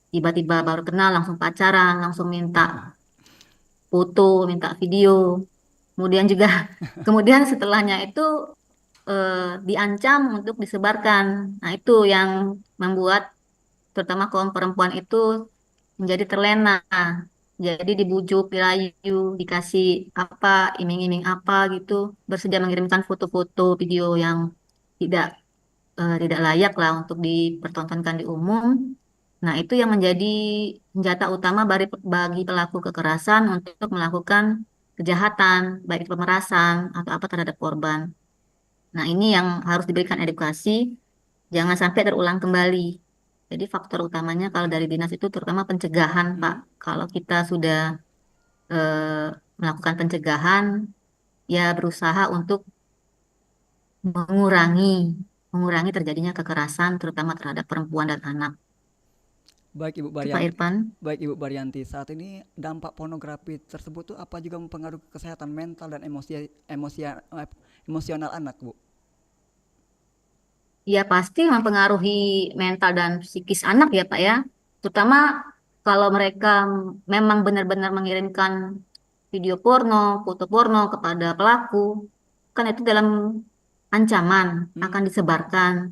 Speaker 3: tiba-tiba baru kenal langsung pacaran, langsung minta foto, minta video. Kemudian setelahnya itu diancam untuk disebarkan. Nah, itu yang membuat terutama kaum perempuan itu menjadi terlena. Jadi dibujuk, dirayu, dikasih apa, iming-iming apa gitu, bersedia mengirimkan foto-foto, video yang tidak tidak layak lah untuk dipertontonkan di umum. Nah, itu yang menjadi senjata utama bagi pelaku kekerasan untuk melakukan kejahatan, baik itu pemerasan atau apa terhadap korban. Nah, ini yang harus diberikan edukasi, jangan sampai terulang kembali. Jadi faktor utamanya kalau dari dinas itu terutama pencegahan, Pak. Kalau kita sudah melakukan pencegahan, ya berusaha untuk mengurangi terjadinya kekerasan terutama terhadap perempuan dan anak.
Speaker 2: Baik Ibu
Speaker 3: Itu Pak
Speaker 2: Baryanti.
Speaker 3: Irfan.
Speaker 2: Baik Ibu Baryanti, saat ini dampak pornografi tersebut tuh apa juga mempengaruhi kesehatan mental dan emosional anak, Bu?
Speaker 3: Ya pasti mempengaruhi mental dan psikis anak ya Pak ya. Terutama kalau mereka memang benar-benar mengirimkan video porno, foto porno kepada pelaku, kan itu dalam ancaman akan disebarkan,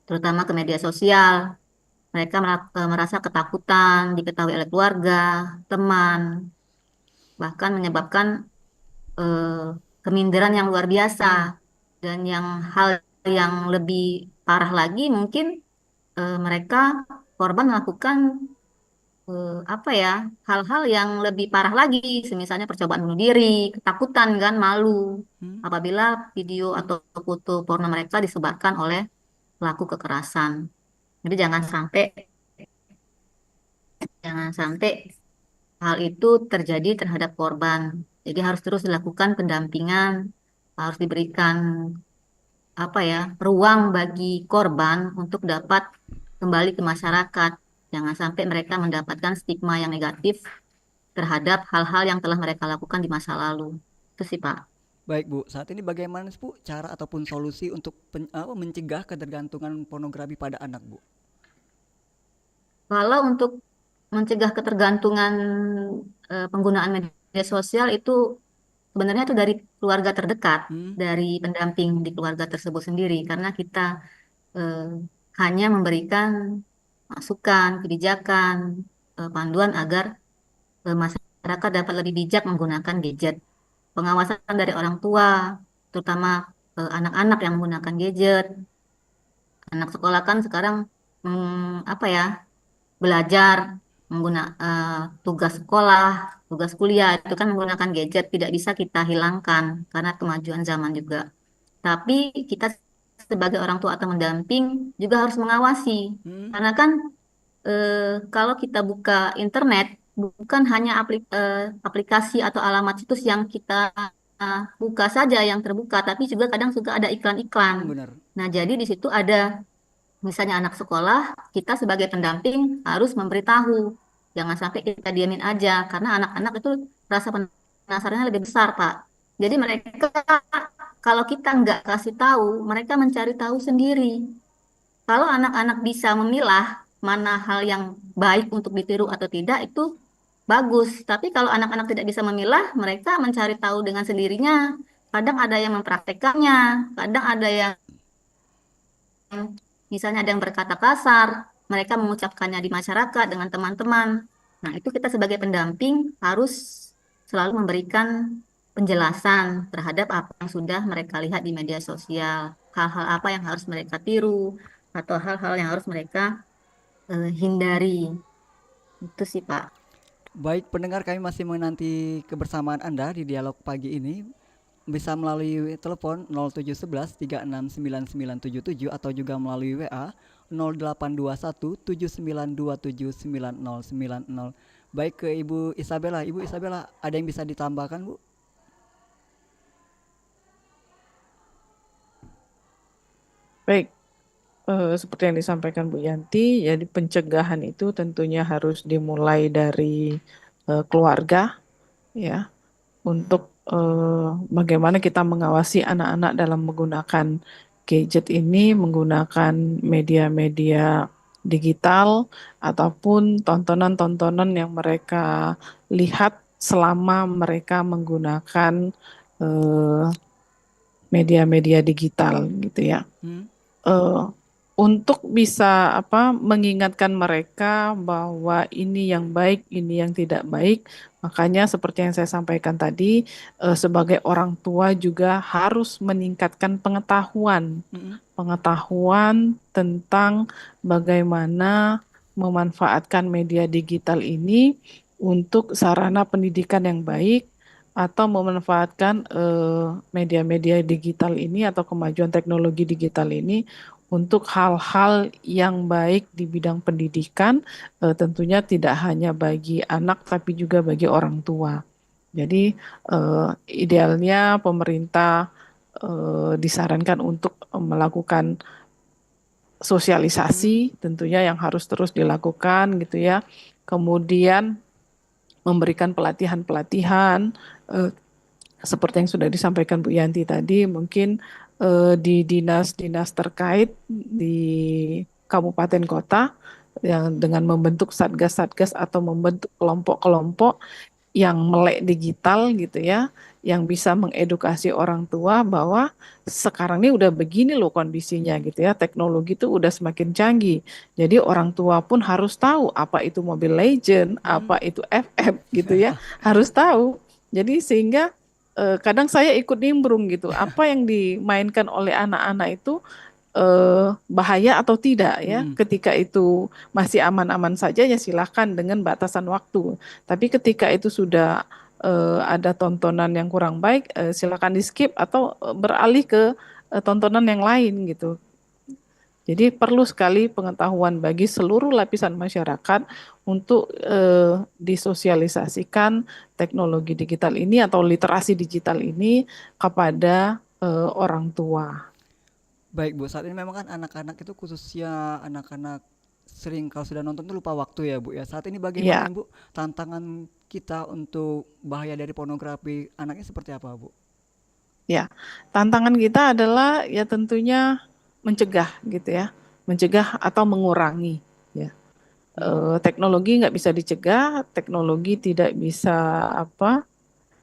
Speaker 3: terutama ke media sosial. mereka merasa ketakutan, diketahui oleh keluarga, teman, bahkan menyebabkan eh, keminderan yang luar biasa. Dan yang hal yang lebih parah lagi mungkin mereka korban melakukan apa ya, hal-hal yang lebih parah lagi, misalnya percobaan bunuh diri, ketakutan kan, malu apabila video atau foto porno mereka disebarkan oleh pelaku kekerasan. Jadi jangan sampai hal itu terjadi terhadap korban. Jadi harus terus dilakukan pendampingan, harus diberikan apa ya, ruang bagi korban untuk dapat kembali ke masyarakat. Jangan sampai mereka mendapatkan stigma yang negatif terhadap hal-hal yang telah mereka lakukan di masa lalu. Itu sih, Pak.
Speaker 2: Baik Bu, saat ini bagaimana Bu cara ataupun solusi untuk mencegah ketergantungan pornografi pada anak Bu?
Speaker 3: Kalau untuk mencegah ketergantungan penggunaan media sosial itu sebenarnya itu dari keluarga terdekat, dari pendamping di keluarga tersebut sendiri, karena kita eh, hanya memberikan masukan, kebijakan, panduan agar masyarakat dapat lebih bijak menggunakan gadget. Pengawasan dari orang tua, terutama anak-anak yang menggunakan gadget. Anak sekolah kan sekarang apa ya, belajar tugas sekolah, tugas kuliah itu kan menggunakan gadget, tidak bisa kita hilangkan karena kemajuan zaman juga. Tapi kita sebagai orang tua atau mendamping juga harus mengawasi, karena kan kalau kita buka internet bukan hanya aplikasi atau alamat situs yang kita buka saja yang terbuka, tapi juga kadang suka ada iklan-iklan.
Speaker 2: Benar.
Speaker 3: Nah, jadi di situ ada misalnya anak sekolah, kita sebagai pendamping harus memberitahu. Jangan sampai kita diamin aja, karena anak-anak itu rasa penasarannya lebih besar, Pak. Jadi mereka kalau kita nggak kasih tahu, mereka mencari tahu sendiri. Kalau anak-anak bisa memilah mana hal yang baik untuk ditiru atau tidak, itu bagus. Tapi kalau anak-anak tidak bisa memilah, mereka mencari tahu dengan sendirinya. Kadang ada yang mempraktekannya, kadang ada yang misalnya ada yang berkata kasar, mereka mengucapkannya di masyarakat dengan teman-teman. Nah, itu kita sebagai pendamping harus selalu memberikan penjelasan terhadap apa yang sudah mereka lihat di media sosial, hal-hal apa yang harus mereka tiru, atau hal-hal yang harus mereka hindari. Itu sih, Pak.
Speaker 2: Baik pendengar, kami masih menanti kebersamaan Anda di dialog pagi ini. Bisa melalui telepon 0711 369977 atau juga melalui WA 0821 7927 9090. Baik, ke Ibu Isabella. Ibu Isabella, ada yang bisa ditambahkan, Bu?
Speaker 4: Baik, seperti yang disampaikan Bu Yanti, jadi pencegahan itu tentunya harus dimulai dari keluarga, ya, untuk bagaimana kita mengawasi anak-anak dalam menggunakan gadget ini, menggunakan media-media digital ataupun tontonan-tontonan yang mereka lihat selama mereka menggunakan media-media digital, gitu ya. Untuk bisa mengingatkan mereka bahwa ini yang baik, ini yang tidak baik. Makanya seperti yang saya sampaikan tadi, sebagai orang tua juga harus meningkatkan pengetahuan tentang bagaimana memanfaatkan media digital ini untuk sarana pendidikan yang baik, atau memanfaatkan media-media digital ini atau kemajuan teknologi digital ini untuk hal-hal yang baik di bidang pendidikan, tentunya tidak hanya bagi anak tapi juga bagi orang tua. Jadi idealnya pemerintah disarankan untuk melakukan sosialisasi, tentunya yang harus terus dilakukan gitu ya. Kemudian memberikan pelatihan-pelatihan seperti yang sudah disampaikan Bu Yanti tadi, mungkin di dinas-dinas terkait di kabupaten kota yang dengan membentuk satgas-satgas atau membentuk kelompok-kelompok yang melek digital gitu ya, yang bisa mengedukasi orang tua bahwa sekarang ini udah begini loh kondisinya gitu ya, teknologi itu udah semakin canggih. Jadi orang tua pun harus tahu apa itu Mobile Legend, apa itu FF gitu ya, harus tahu. Jadi sehingga kadang saya ikut nimbrung gitu, apa yang dimainkan oleh anak-anak itu bahaya atau tidak ya. Ketika itu masih aman-aman saja ya silahkan dengan batasan waktu. Tapi ketika itu sudah ada tontonan yang kurang baik, silakan di skip atau beralih ke tontonan yang lain gitu. Jadi perlu sekali pengetahuan bagi seluruh lapisan masyarakat untuk disosialisasikan teknologi digital ini atau literasi digital ini kepada orang tua.
Speaker 2: Baik Bu, saat ini memang kan anak-anak itu khususnya anak-anak sering kalau sudah nonton tuh lupa waktu ya Bu ya. Saat ini bagaimana
Speaker 4: Ya,
Speaker 2: Bu tantangan kita untuk bahaya dari pornografi anaknya seperti apa Bu?
Speaker 4: ya. Tantangan kita adalah ya tentunya mencegah gitu ya, mencegah atau mengurangi ya. Teknologi nggak bisa dicegah, teknologi tidak bisa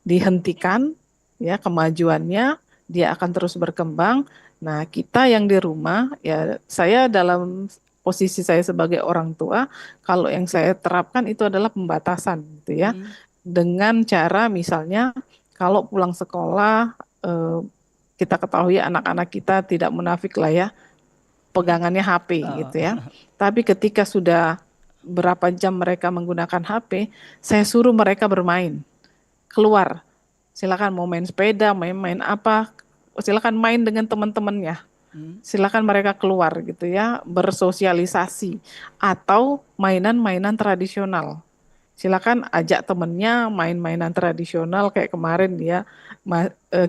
Speaker 4: dihentikan ya kemajuannya, dia akan terus berkembang. Nah, kita yang di rumah ya saya dalam posisi saya sebagai orang tua, kalau yang saya terapkan itu adalah pembatasan gitu ya. Dengan cara misalnya kalau pulang sekolah kita ketahui anak-anak kita tidak munafik lah ya, pegangannya HP gitu ya. Tapi ketika sudah berapa jam mereka menggunakan HP, saya suruh mereka bermain, keluar. Silakan mau main sepeda, main apa, silakan main dengan teman-temannya. Silakan mereka keluar gitu ya, bersosialisasi atau mainan-mainan tradisional. Silakan ajak temennya main mainan tradisional kayak kemarin ya,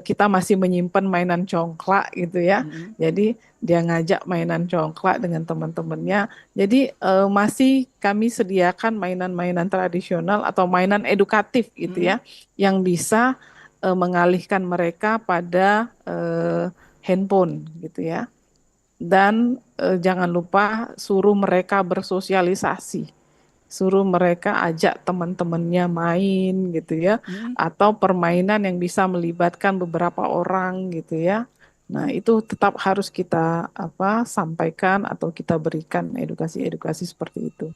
Speaker 4: kita masih menyimpan mainan congklak gitu ya. Jadi dia ngajak mainan congklak dengan teman-temannya. Jadi masih kami sediakan mainan-mainan tradisional atau mainan edukatif gitu ya, yang bisa mengalihkan mereka pada handphone gitu ya. Dan jangan lupa suruh mereka bersosialisasi. Suruh mereka ajak teman-temannya main gitu ya, atau permainan yang bisa melibatkan beberapa orang gitu ya. Nah, itu tetap harus kita sampaikan atau kita berikan edukasi-edukasi seperti itu.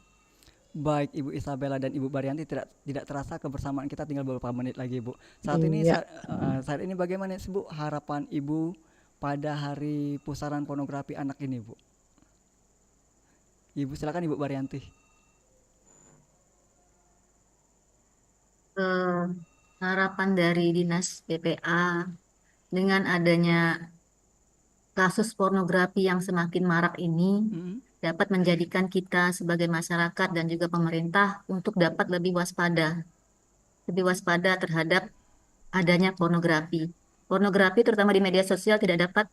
Speaker 2: Baik Ibu Isabella dan Ibu Baryanti, tidak terasa kebersamaan kita tinggal beberapa menit lagi Bu. Saat ini
Speaker 4: Iya.
Speaker 2: saat ini bagaimana sih Bu harapan Ibu pada hari pusaran pornografi anak ini Bu? Ibu silakan Ibu Baryanti.
Speaker 3: Harapan dari Dinas PPA dengan adanya kasus pornografi yang semakin marak ini dapat menjadikan kita sebagai masyarakat dan juga pemerintah untuk dapat lebih waspada terhadap adanya pornografi. Pornografi terutama di media sosial tidak dapat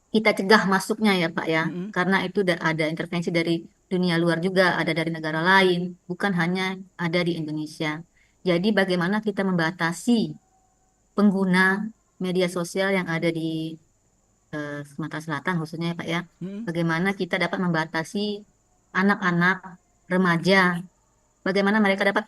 Speaker 3: kita cegah masuknya ya Pak ya, karena itu ada intervensi dari dunia luar juga, ada dari negara lain, bukan hanya ada di Indonesia. Jadi bagaimana kita membatasi pengguna media sosial yang ada di Sumatera Selatan khususnya ya Pak ya. Bagaimana kita dapat membatasi anak-anak remaja, bagaimana mereka dapat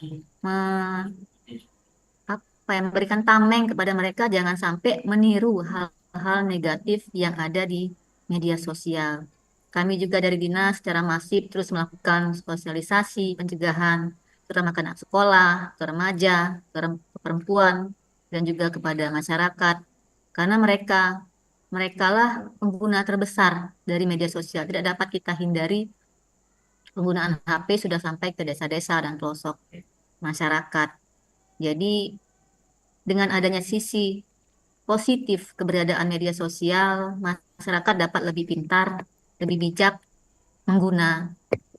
Speaker 3: memberikan tameng kepada mereka jangan sampai meniru hal-hal negatif yang ada di media sosial. Kami juga dari dinas secara masif terus melakukan sosialisasi, pencegahan, terutama ke anak sekolah, ke remaja, ke perempuan, dan juga kepada masyarakat. Karena mereka lah pengguna terbesar dari media sosial. Tidak dapat kita hindari penggunaan HP sudah sampai ke desa-desa dan pelosok masyarakat. Jadi dengan adanya sisi positif keberadaan media sosial, masyarakat dapat lebih pintar, lebih bijak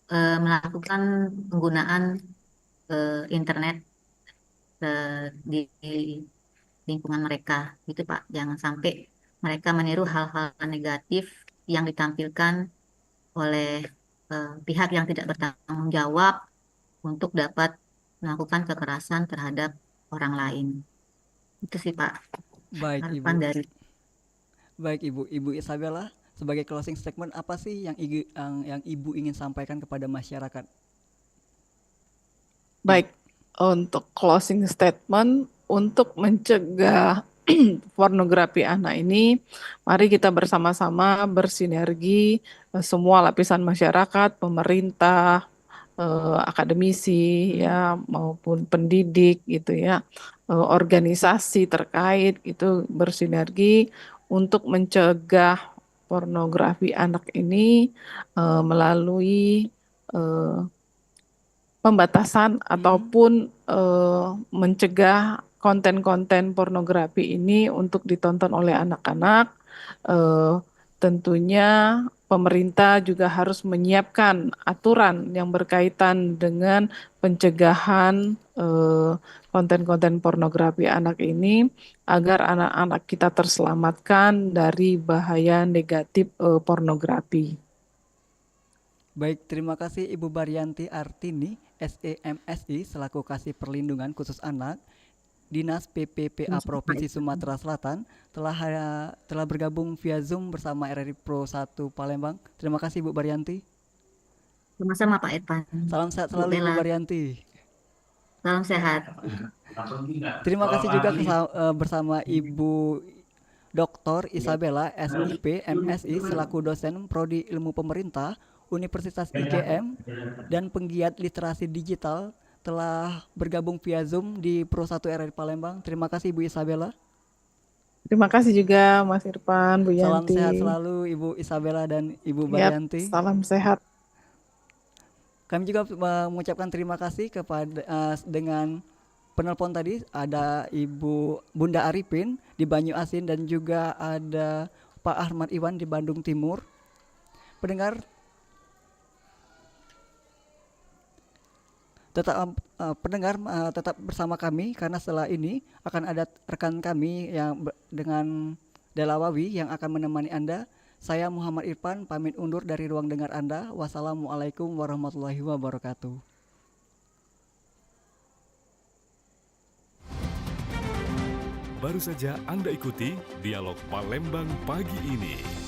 Speaker 3: melakukan penggunaan internet di lingkungan mereka, gitu Pak. Jangan sampai mereka meniru hal-hal negatif yang ditampilkan oleh pihak yang tidak bertanggung jawab untuk dapat melakukan kekerasan terhadap orang lain. Itu sih Pak.
Speaker 2: Baik Ibu.
Speaker 3: Harapan dari
Speaker 2: Baik Ibu Isabella, sebagai closing statement apa sih yang Ibu ingin sampaikan kepada masyarakat?
Speaker 4: Baik, untuk closing statement untuk mencegah pornografi anak ini, mari kita bersama-sama bersinergi, semua lapisan masyarakat, pemerintah, akademisi ya maupun pendidik gitu ya, organisasi terkait itu bersinergi untuk mencegah pornografi anak ini melalui pembatasan ataupun mencegah konten-konten pornografi ini untuk ditonton oleh anak-anak. Tentunya pemerintah juga harus menyiapkan aturan yang berkaitan dengan pencegahan konten-konten pornografi anak ini agar anak-anak kita terselamatkan dari bahaya negatif pornografi.
Speaker 2: Baik, terima kasih Ibu Baryanti Artini, SEMSI selaku Kasih Perlindungan Khusus Anak, Dinas PPPA Provinsi Sumatera Selatan telah bergabung via Zoom bersama RRI Pro 1 Palembang. Terima kasih Bu Baryanti.
Speaker 3: Sama-sama Pak Irfan.
Speaker 2: Salam sehat selalu Bu Baryanti.
Speaker 3: Salam sehat.
Speaker 2: Terima kasih juga bersama Ibu Dr. Isabella SIP MSI selaku dosen Prodi Ilmu Pemerintah Universitas IGM dan penggiat literasi digital telah bergabung via Zoom di Pro 1 RRI Palembang. Terima kasih Bu Isabella.
Speaker 4: Terima kasih juga Mas Irfan, Bu
Speaker 2: Salam
Speaker 4: Yanti.
Speaker 2: sehat selalu Ibu Isabella dan Ibu Baryanti.
Speaker 4: Salam sehat.
Speaker 2: Kami juga mengucapkan terima kasih kepada dengan penelpon tadi ada Ibu Bunda Arifin di Banyu Asin dan juga ada Pak Ahmad Iwan di Bandung Timur. Pendengar tetap bersama kami karena setelah ini akan ada rekan kami yang dengan Delawawi yang akan menemani Anda. Saya Muhammad Irfan pamit undur dari ruang dengar Anda. Wassalamualaikum warahmatullahi wabarakatuh.
Speaker 1: Baru saja Anda ikuti Dialog Palembang pagi ini.